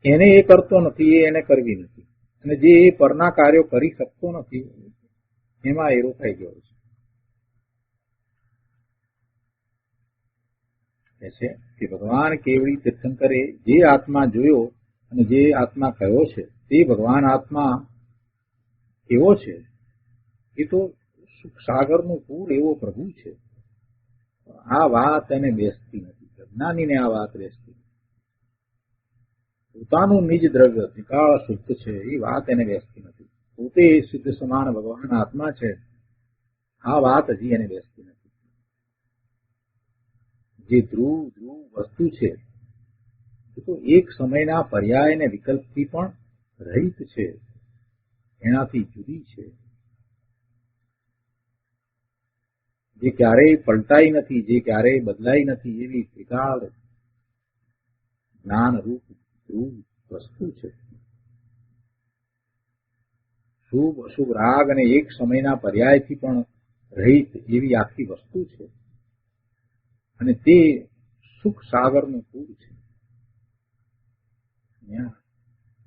S2: એને એ કરતો નથી, એને કરવી નથી. અને જે એ પરના કાર્યો કરી શકતો નથી એમાં એ રોકાઈ ગયો છે. કે ભગવાન કેવડી તીર્થંકરે જે આત્મા જોયો અને જે આત્મા કહ્યો છે તે ભગવાન આત્મા એવો છે, એ તો સુખ સાગરનું પૂર એવો પ્રભુ છે. આ વાત એને બેસતી નથી, જ્ઞાનીને આ વાત બેસતી. પોતાનું નિજ દ્રવ્ય નિકાળ શુદ્ધ છે એ વાત એને બેસતી નથી. પોતે શુદ્ધ સમાન ભગવાન આત્મા છે, આ વાત હજી એને બેસતી નથી. જે ધ્રુવ વસ્તુ છે એ તો એક સમયના પર્યાય અને વિકલ્પથી પણ રહિત છે, એનાથી જુદી છે, જે ક્યારેય પલટાઈ નથી, જે ક્યારેય બદલાઈ નથી, એવી ત્રિકાળ જ્ઞાન રૂપ ધ્રુવ વસ્તુ છે. શુભ અશુભ રાગ અને એક સમયના પર્યાયથી પણ રહિત એવી આખી વસ્તુ છે. અને તે સુખ સાગરનું પૂર છે.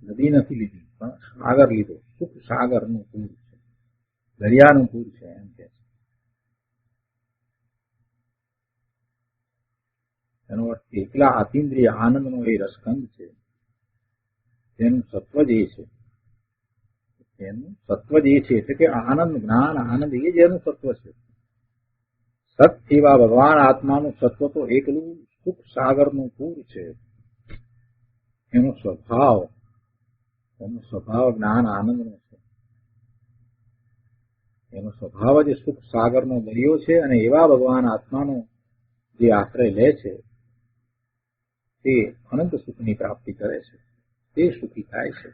S2: નદી નથી લીધી પણ સાગર લીધો, સુખ સાગરનું પૂર છે, દરિયાનું પૂર છે એમ કે છે. એનો અર્થ એકલા અતિન્દ્રિય આનંદનો એ રસકંદ છે, તેનું સત્વ જે છે, એનું સત્વ જે છે એટલે કે આનંદ, જ્ઞાન, આનંદ એ જ એનું સત્વ છે. સત એવા ભગવાન આત્માનું સત્વ તો એકલું સુખ સાગરનું પૂર છે. એનો સ્વભાવ જ્ઞાન આનંદનો છે. એનો સ્વભાવ જ સુખ સાગરનો દરિયો છે. અને એવા ભગવાન આત્માનો જે આશ્રય લે છે તે અનંત સુખની પ્રાપ્તિ કરે છે, તે સુખી થાય છે.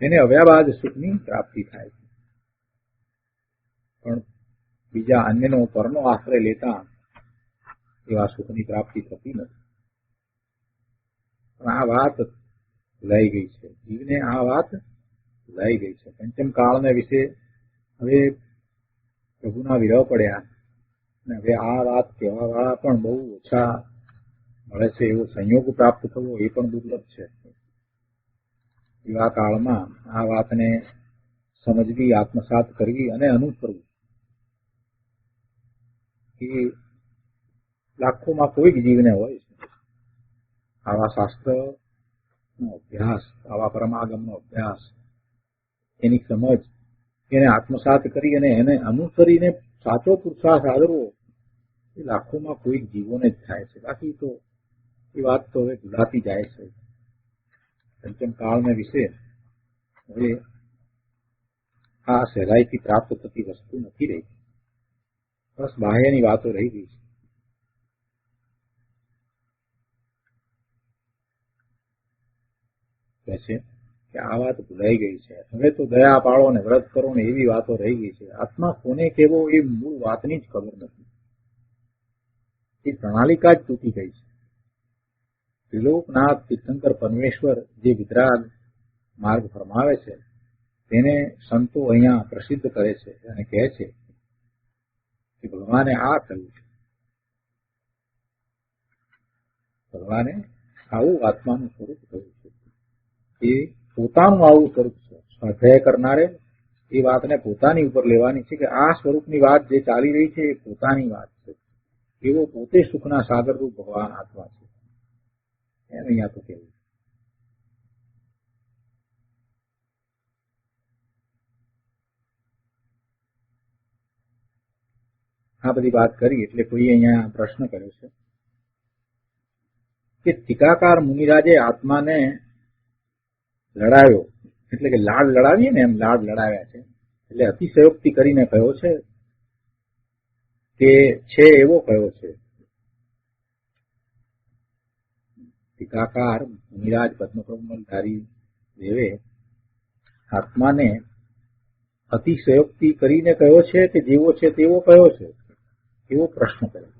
S2: એને અવ્યાબાદ સુખની પ્રાપ્તિ થાય છે. પણ બીજા અન્યનો પરનો આશ્રય લેતા એવા સુખની પ્રાપ્તિ થતી નથી. પણ આ વાત ભૂલાઈ ગઈ છે, જીવને આ વાત ભૂલાઈ ગઈ છે. પંચમ કાળને વિશે હવે પ્રભુના વિરહ પડ્યા અને હવે આ વાત કહેવા વાળા પણ બહુ ઓછા મળે છે. એવો સંયોગ પ્રાપ્ત થવો એ પણ દુર્લભ છે. એવા કાળમાં આ વાતને સમજવી, આત્મસાત કરવી અને અનુસરવું એ લાખોમાં કોઈ જ જીવને હોય છે. આવા શાસ્ત્રનો અભ્યાસ, આવા પરમાગમનો અભ્યાસ, એની સમજ, એને આત્મસાત કરી અને એને અનુસરીને સાચો પુરુષાર્થ આદરવો એ લાખોમાં કોઈ જીવોને જ થાય છે. બાકી તો એ વાત તો હવે ભૂલાતી જાય છે. પંચમ કાળને વિશે હવે આ સહેલાઈથી પ્રાપ્ત થતી વસ્તુ નથી રહી, બસ બાહ્યની વાતો રહી ગઈ છે. કે આ વાત ભૂલાઈ ગઈ છે. હવે તો દયા પાળો ને વ્રત કરો ને એવી વાતો રહી ગઈ છે. આત્મા કોને કેવો એ મૂળ વાતની જ ખબર નથી. એ પ્રણાલિકા જ તૂટી ગઈ છે. ત્રિલોકનાથ તીર્થંકર પરમેશ્વર જે વિતરાગ માર્ગ ફરમાવે છે તેને સંતો અહીંયા પ્રસિદ્ધ કરે છે અને કહે છે કે ભગવાને આ કહ્યું છે. ભગવાને આવું આત્માનું સ્વરૂપ કહ્યું છે. એ પોતાનું આવું સ્વરૂપ છે. સ્વાધ્યાય કરનારે એ વાતને પોતાની ઉપર લેવાની છે કે આ સ્વરૂપની વાત જે ચાલી રહી છે એ પોતાની વાત છે. એવો પોતે સુખના સાગરરૂપ ભગવાન આત્મા છે એમ અહીંયા તો કહેવું. આ બધી વાત કરી એટલે કોઈ અહીંયા પ્રશ્ન કર્યો છે કે ટીકાકાર મુનિરાજે આત્માને લડાવ્યો, એટલે કે લાડ લડાવીએ ને એમ લાડ લડાવ્યા છે, એટલે અતિશયોક્તિ કરીને કહ્યો છે કે છે એવો કહ્યો છે. ટીકાકાર મુનિરાજ પદ્મકમલધારી દેવે આત્માને અતિશયોક્તિ કરીને કહ્યો છે કે જેવો છે તેવો કહ્યો છે, એવો પ્રશ્ન કર્યો.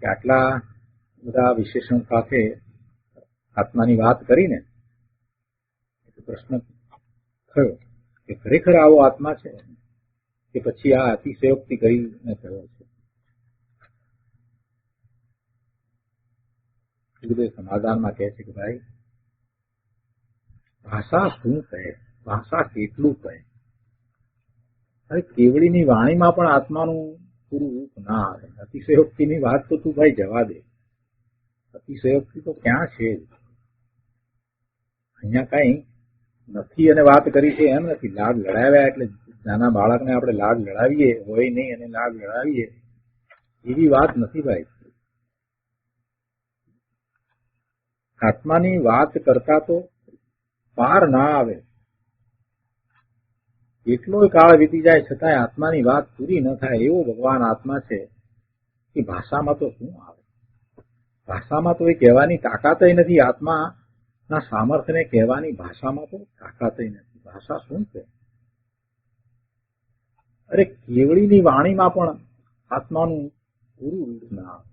S2: કે આટલા બધા વિશેષણ સાથે આત્માની વાત કરીને પ્રશ્ન થયો કે ખરેખર આવો આત્મા છે કે પછી આ અતિશયોક્તિ કરીને કહ્યો છે? ગુરુદેવ સમાધાનમાં કહે છે કે ભાઈ, ભાષા શું કહે, ભાષા કેટલું કહે. હવે કેવડીની વાણીમાં પણ આત્માનું પૂરું રૂપ ના આવે. અતિશયોક્તિની વાત તો તું ભાઈ જવા દે. અતિશયોક્તિ તો ક્યાં છે જ. અહીંયા કઈ નથી અને વાત કરી છે એમ નથી. લાગ લડાવ્યા એટલે નાના બાળકને આપણે લાગ લડાવીએ હોય નહીં અને લાગ લડાવીએ એવી વાત નથી ભાઈ. આત્માની વાત કરતા તો પાર ના આવે. એટલો કાળ વીતી જાય છતાંય આત્માની વાત પૂરી ન થાય એવો ભગવાન આત્મા છે કે ભાષામાં તો શું આવે. ભાષામાં તો એ કહેવાની તાકાત નથી. આત્માના સામર્થ્યને કહેવાની ભાષામાં તો તાકાત નથી. ભાષા શું છે? અરે કેવડીની વાણીમાં પણ આત્માનું પૂરું રૂપ ના આવે.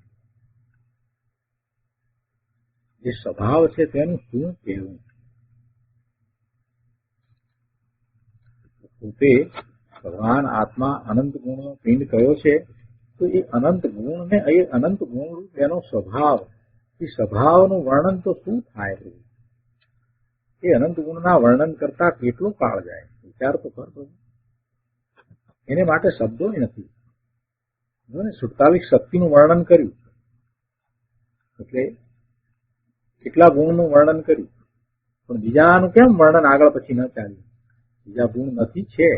S2: જે સ્વભાવ છે તેનું શું કહેવું? પોતે ભગવાન આત્મા અનંત ગુણનો પિંડ કયો છે, તો એ અનંત ગુણ ને એ અનંત ગુણ રૂપ એનો સ્વભાવ, એ સ્વભાવનું વર્ણન તો શું થાય? એ અનંત ગુણના વર્ણન કરતા કેટલો કાળ જાય? વિચાર તો કર. એને માટે શબ્દો નથી. જો ને 47 શક્તિનું વર્ણન કર્યું એટલે કેટલા ગુણનું વર્ણન કર્યું, પણ બીજાનું કેમ વર્ણન આગળ પછી ન ચાલ્યું? બીજા ગુણ નથી છે,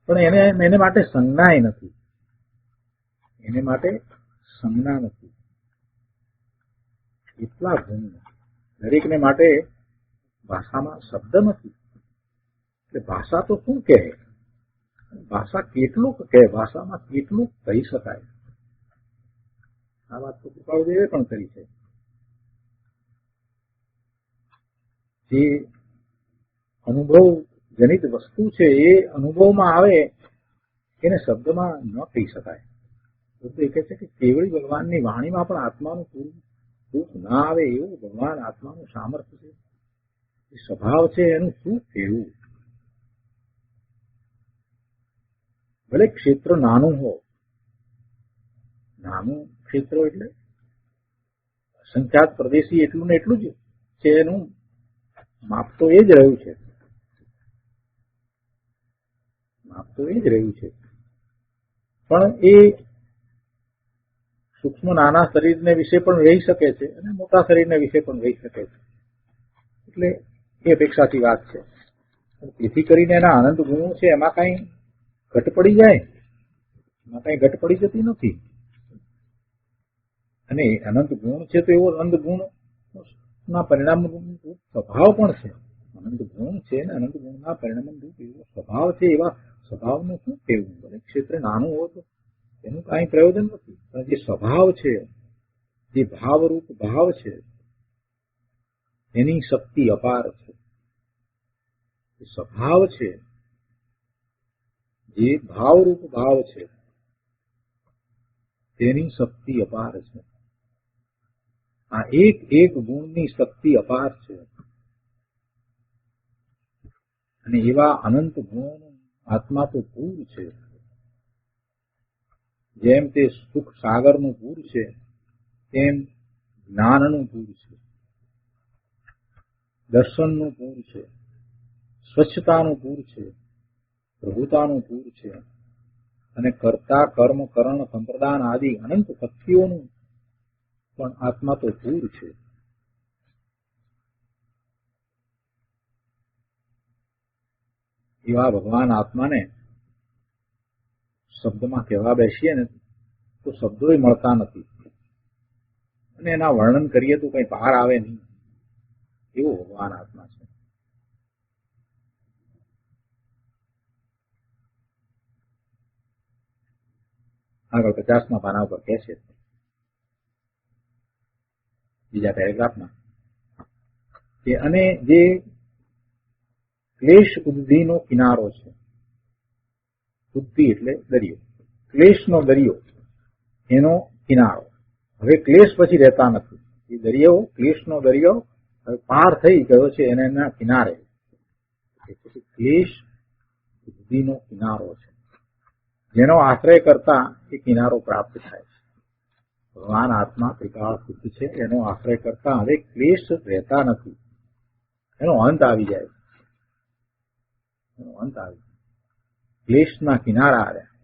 S2: પણ એને માટે સંજ્ઞાય નથી. એને માટે સંજ્ઞા નથી. એટલા ગુણ દરેકને માટે ભાષામાં શબ્દ નથી. એટલે ભાષા તો શું કહે? ભાષા કેટલું કહે? ભાષામાં કેટલું કહી શકાય? આ વાત તો કૃપાળુદેવે પણ કરી છે. જે અનુભવ જનિત વસ્તુ છે એ અનુભવમાં આવે એને શબ્દમાં ન કહી શકાય. એ કહે છે કે કેવળી ભગવાનની વાણીમાં પણ આત્માનું પૂરું રૂપ ના આવે એવું ભગવાન આત્માનું સામર્થ્ય છે. એ સ્વભાવ છે એનું શું કહેવું? ભલે ક્ષેત્ર નાનું હો, નાનું ક્ષેત્ર એટલે સંખ્યાત પ્રદેશી એટલું ને એટલું જ છે. એનું માપ તો એ જ રહ્યું છે. પણ એ સૂક્ષ્મ નાના શરીરને વિશે પણ રહી શકે છે અને મોટા શરીરને વિશે પણ રહી શકે છે. એટલે એ અપેક્ષાથી વાત છે. તેથી કરીને એના આનંદ ગુણો છે એમાં કઈ ઘટ પડી જાય? એમાં કઈ ઘટ પડી જતી નથી. અને અનંત ગુણ છે તો એવો અનંત ગુણ ના પરિણામ સ્વભાવ પણ છે. અનંત ગુણ છે ને અનંત ગુણના પરિણામ રૂપ એવો સ્વભાવ છે. એવા સ્વભાવનું શું કહેવું? દરેક ક્ષેત્રે નાનું હોય તો એનું કઈ પ્રયોજન નથી. પણ જે સ્વભાવ છે, જે ભાવરૂપ ભાવ છે, એની શક્તિ અપાર છે. જે સ્વભાવ છે, જે ભાવરૂપ ભાવ છે, તેની શક્તિ અપાર છે. આ એક એક ગુણની શક્તિ અપાર છે. અને એવા અનંત ગુણોનું આત્મા તો પૂર છે. જેમ તે સુખ સાગરનું પૂર છે તેમ જ્ઞાનનું પૂર છે, દર્શનનું પૂર છે, સ્વચ્છતાનું પૂર છે, પ્રભુતાનું પૂર છે. અને કર્તા કર્મ કરણ સંપ્રદાન આદિ અનંત શક્તિઓનું પણ આત્મા તો પૂર છે. એવા ભગવાન આત્માને શબ્દમાં કહેવા બેસીએ ને તો શબ્દો મળતા નથી. અને એના વર્ણન કરીએ તો કઈ બહાર આવે નહીં એવો ભગવાન આત્મા છે. આગળ 50મા પાના ઉપર કહે છે, બીજા પેરેગ્રાફમાં, કે અને જે ક્લેશ બુદ્ધિનો કિનારો છે, બુદ્ધિ એટલે દરિયો, ક્લેશનો દરિયો એનો કિનારો. હવે ક્લેશ પછી રહેતા નથી. એ દરિયો, ક્લેશનો દરિયો હવે પાર થઈ ગયો છે એને એના કિનારે. ક્લેશ બુદ્ધિનો કિનારો છે. જેનો આશ્રય કરતા એ કિનારો પ્રાપ્ત થાય છે. ભગવાન આત્મા ત્રિકાળ શુદ્ધ છે, એનો આશ્રય કરતા હવે ક્લેશ રહેતા નથી, એનો અંત આવી જાય છે. એનો અંત આવી જાય, ક્લેશના કિનારા આવ્યા.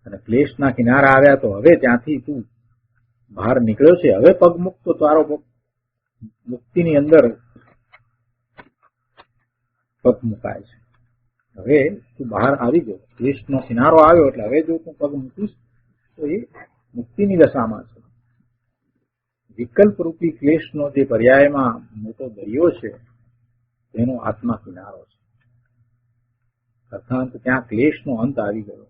S2: અને ક્લેશના કિનારા આવ્યા તો હવે ત્યાંથી તું બહાર નીકળ્યો છે. હવે પગ મુક્તો તારો મુક્તિની અંદર પગ મુકાય છે. હવે તું બહાર આવી ગયો, ક્લેશનો કિનારો આવ્યો એટલે હવે જો તું પગ મૂકીશ તો એ મુક્તિની દશામાં છે. વિકલ્પ રૂપી ક્લેશનો જે પર્યાયમાં મોટો દરિયો છે તેનો આત્મા કિનારો છે. અર્થાત ત્યાં ક્લેશનો અંત આવી ગયો.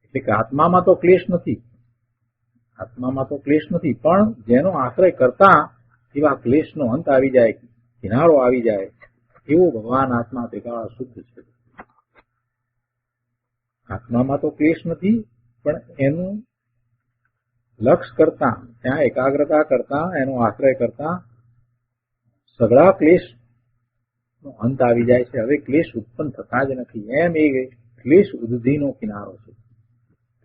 S2: એટલે કે આત્મામાં તો ક્લેશ નથી, આત્મામાં તો ક્લેશ નથી, પણ જેનો આશ્રય કરતા એવા ક્લેશનો અંત આવી જાય, કિનારો આવી જાય, એવો ભગવાન આત્મા ત્રિકાળ શુદ્ધ છે. આત્મામાં તો ક્લેશ નથી, પણ એનું લક્ષ કરતા, ત્યાં એકાગ્રતા કરતા, એનો આશ્રય કરતા સઘળા ક્લેશનો અંત આવી જાય છે. હવે ક્લેશ ઉત્પન્ન થતા જ નથી. એમ એ ક્લેશ ઉદ્ધિનો કિનારો છે.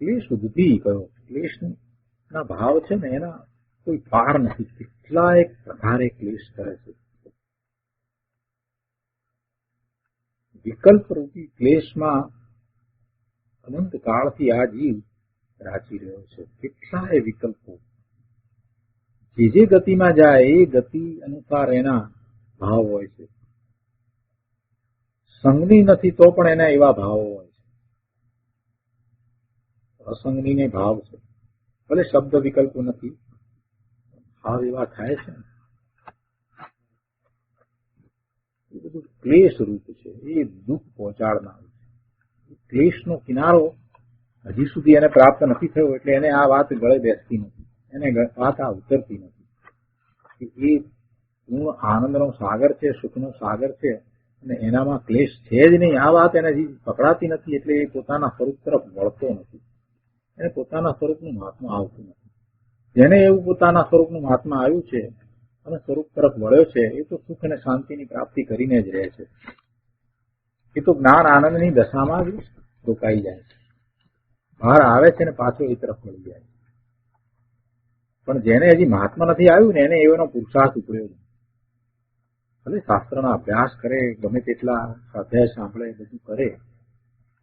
S2: ક્લેશ ઉદ્ધિ કયો, ક્લેશના ભાવ છે ને એના કોઈ પાર નથી. કેટલાય પ્રકારે ક્લેશ કરે છે. વિકલ્પ રૂપી ક્લેશમાં અનંત કાળથી આ જીવ રાચી રહ્યો છે. કેટલાય વિકલ્પો, જે ગતિમાં જાય એ ગતિ અનુસાર એના ભાવ હોય છે. સંગની નથી તો પણ એના એવા ભાવો હોય છે. અસંગની ભાવ છે, ભલે શબ્દ વિકલ્પો નથી, ભાવ એવા થાય છે. એ બધું ક્લેશ રૂપ છે, એ દુઃખ પહોંચાડનાર છે. ક્લેશનો કિનારો હજી સુધી એને પ્રાપ્ત નથી થયો એટલે એને આ વાત ગળે બેસતી નથી, એને વાત આ ઉતરતી નથી કે એ પૂર્ણ આનંદનો સાગર છે, સુખનો સાગર છે અને એનામાં ક્લેશ છે જ નહીં. આ વાત એને હજી પકડાતી નથી એટલે એ પોતાના સ્વરૂપ તરફ વળતો નથી. એને પોતાના સ્વરૂપનું મહાત્મા આવતું નથી. જેને એવું પોતાના સ્વરૂપનું મહાત્મા આવ્યું છે અને સ્વરૂપ તરફ વળ્યો છે એ તો સુખ અને શાંતિની પ્રાપ્તિ કરીને જ રહે છે. એ તો જ્ઞાન આનંદની દશામાં જ રોકાઈ જાય છે, બહાર આવે છે ને પાછો એ તરફ વળી જાય છે. પણ જેને હજી મહાત્મા નથી આવ્યું ને એને એનો પુરુષાર્થ ઉપડ્યો છે. ભલે શાસ્ત્રના અભ્યાસ કરે, ગમે તેટલા સ્વાધ્યાય સાંભળે, બધું કરે,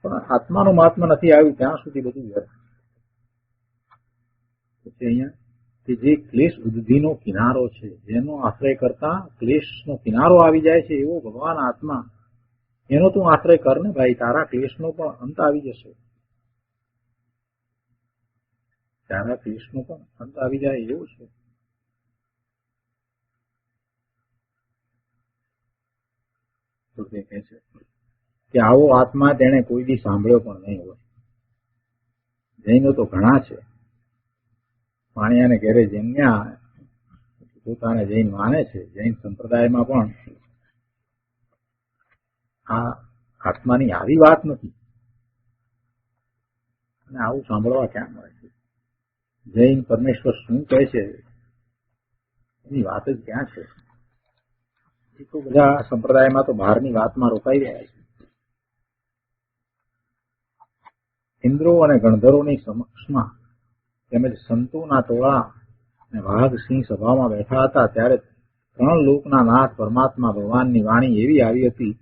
S2: પણ આત્માનું મહાત્મા નથી આવ્યું ત્યાં સુધી બધું વ્યર્થ. પછી અહીંયા કે જે ક્લેશ ઉદ્ધિનો કિનારો છે, જેનો આશ્રય કરતા ક્લેશનો કિનારો આવી જાય છે એવો ભગવાન આત્મા, એનો તું આશ્રય કર ને ભાઈ, તારા ક્લેશનો પણ અંત આવી જશે. તારા ક્લેશનો પણ અંત આવી જાય એવો છે. તો તે કહે છે કે આવો આત્મા તેને કોઈ દી સાંભળ્યો પણ નહીં હોય. જૈનો તો ઘણા છે, પાણિયાને ઘેરે જન્મ્યા, પોતાને જૈન માને છે. જૈન સંપ્રદાયમાં પણ આ આત્માની આવી વાત નથી અને આવું સાંભળવા ક્યાં મળે છે? જૈન પરમેશ્વર શું કહે છે એની વાત જ ક્યાં છે? એ તો બધા સંપ્રદાયમાં તો બહારની વાતમાં રોકાઈ રહ્યા છે. ઇન્દ્રો અને ગણધરોની સમક્ષમાં તેમજ સંતોના ટોળા અને વાઘ સિંહ સભામાં બેઠા હતા ત્યારે ત્રણ લોકના નાથ પરમાત્મા ભગવાનની વાણી એવી આવી હતી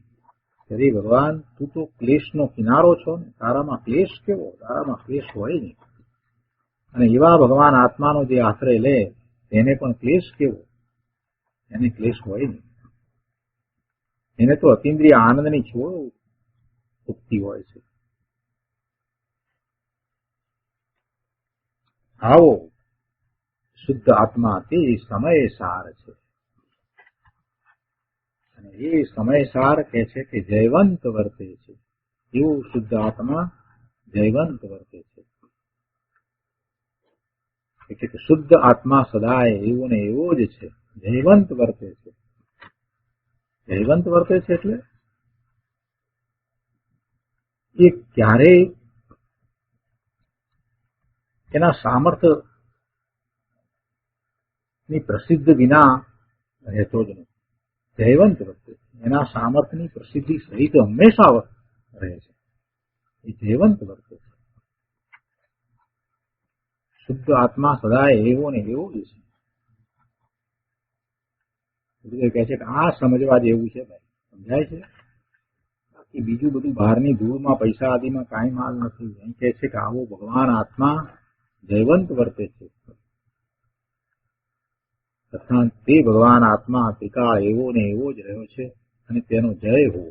S2: કે હે ભગવાન, તું તો ક્લેશનો કિનારો છો ને, તારામાં ક્લેશ કેવો? તારામાં ક્લેશ હોય નહીં. અને એવા ભગવાન આત્માનો જે આશ્રય લે તેને પણ ક્લેશ કેવો? એને ક્લેશ હોય નહીં. એને તો અતિન્દ્રિય આનંદની છોડ ઉગતી હોય છે. આવો શુદ્ધ આત્મા તે સમય સાર છે. અને એ સમય સાર કહે છે કે જયવંત વર્તે છે. એવું શુદ્ધ આત્મા જયવંત વર્તે છે. એટલે કે શુદ્ધ આત્મા સદાય એવો ને એવો જ છે, જયવંત વર્તે છે. જયવંત વર્તે છે એટલે એ ક્યારેય એના સામર્થ્ય ની પ્રસિદ્ધ વિના રહેતો જ નથી. જયવંત વર્તે છે. એના સામર્થ્યની પ્રસિદ્ધિ સહિત હંમેશા રહે છે. એ જયવંત વર્તે છે. શુદ્ધ આત્મા સદાય એવો ને એવો જ છે. ગુરુદેવ કહે છે કે આ સમજવા જેવું છે ભાઈ, સમજાય છે. બાકી બીજું બધું બહારની ધૂળમાં પૈસા આદિમાં કાંઈ માલ નથી. એમ કહે છે કે આવો ભગવાન આત્મા જયવંત વર્તે છે તથા તે ભગવાન આત્મા ત્રિકાળ એવો ને એવો જ રહ્યો છે અને તેનો જય હો.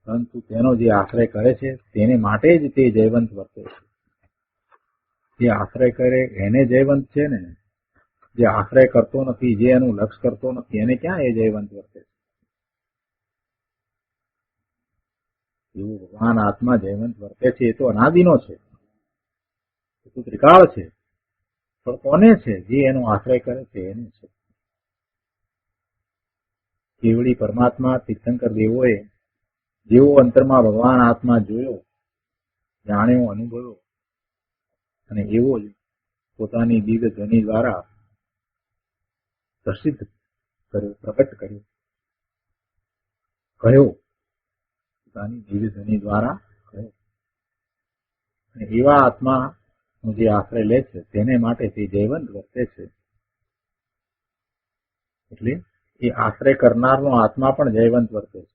S2: પરંતુ તેનો જે આશ્રય કરે છે તેને માટે જ તે જયવંત વર્તે છે. જે આશ્રય કરે એને જયવંત છે ને, જે આશ્રય કરતો નથી, જે એનું લક્ષ કરતો નથી, એને ક્યાં એ જયવંત વર્તે છે. એવું ભગવાન આત્મા જયવંત વર્તે છે. એ તો અનાદિનો છે, એ તો ત્રિકાળ છે. પણ કોને છે? જે એનો આશ્રય કરે છે એને છે. કેવળી પરમાત્મા તીર્થંકર દેવોએ જેવો અંતરમાં ભગવાન આત્મા જોયો, જાણ્યો, અનુભવ્યો અને એવો જ પોતાની દિવ્ય ધ્વનિ દ્વારા પ્રસિદ્ધ કર્યો, પ્રગટ કર્યો, કહ્યો, પોતાની દિવ્ય ધ્વનિ દ્વારા કહ્યો. અને એવા આત્માનો જે આશ્રય લે છે તેને માટે તે જયવંત વર્તે છે. એટલે એ આશ્રય કરનારનો આત્મા પણ જયવંત વર્તે છે.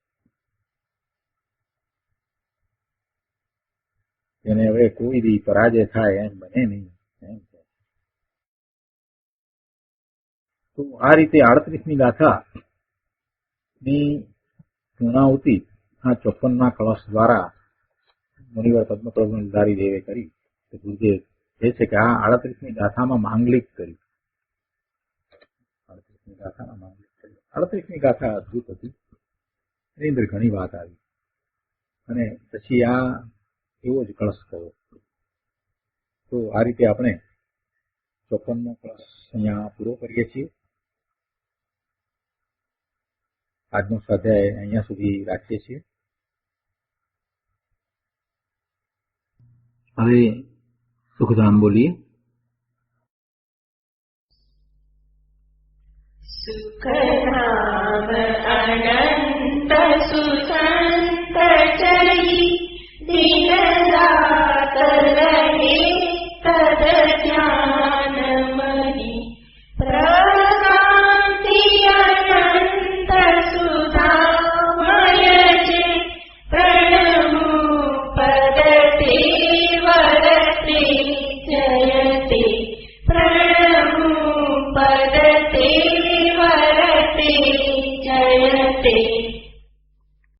S2: તેને હવે કોઈ દી પરાજય થાય એમ બને નહીં. તો આ રીતે 38મી ગાથા ની પૂર્ણાહુતિ આ 54મા કળશ દ્વારા મુનિવર પદ્મપ્રભુ ધારી દેવે કરી. ગુરુદેવ કહે છે કે આ 38મી ગાથામાં માંગલિક કરી. 38મી ગાથામાં માંગલિક કરી. 38મી ગાથા અદભુત હતી. એની અંદર ઘણી વાત આવી અને પછી આ એવો જ કળશ થયો. તો આ રીતે આપણે 54મો કળશ અહીંયા પૂરો કરીએ છીએ. આજનો સ્વાધ્યાય અહીંયા સુધી રાખીએ છીએ. હવે સુખધામ બોલીએ.
S3: સુખધામ અનંત સુખ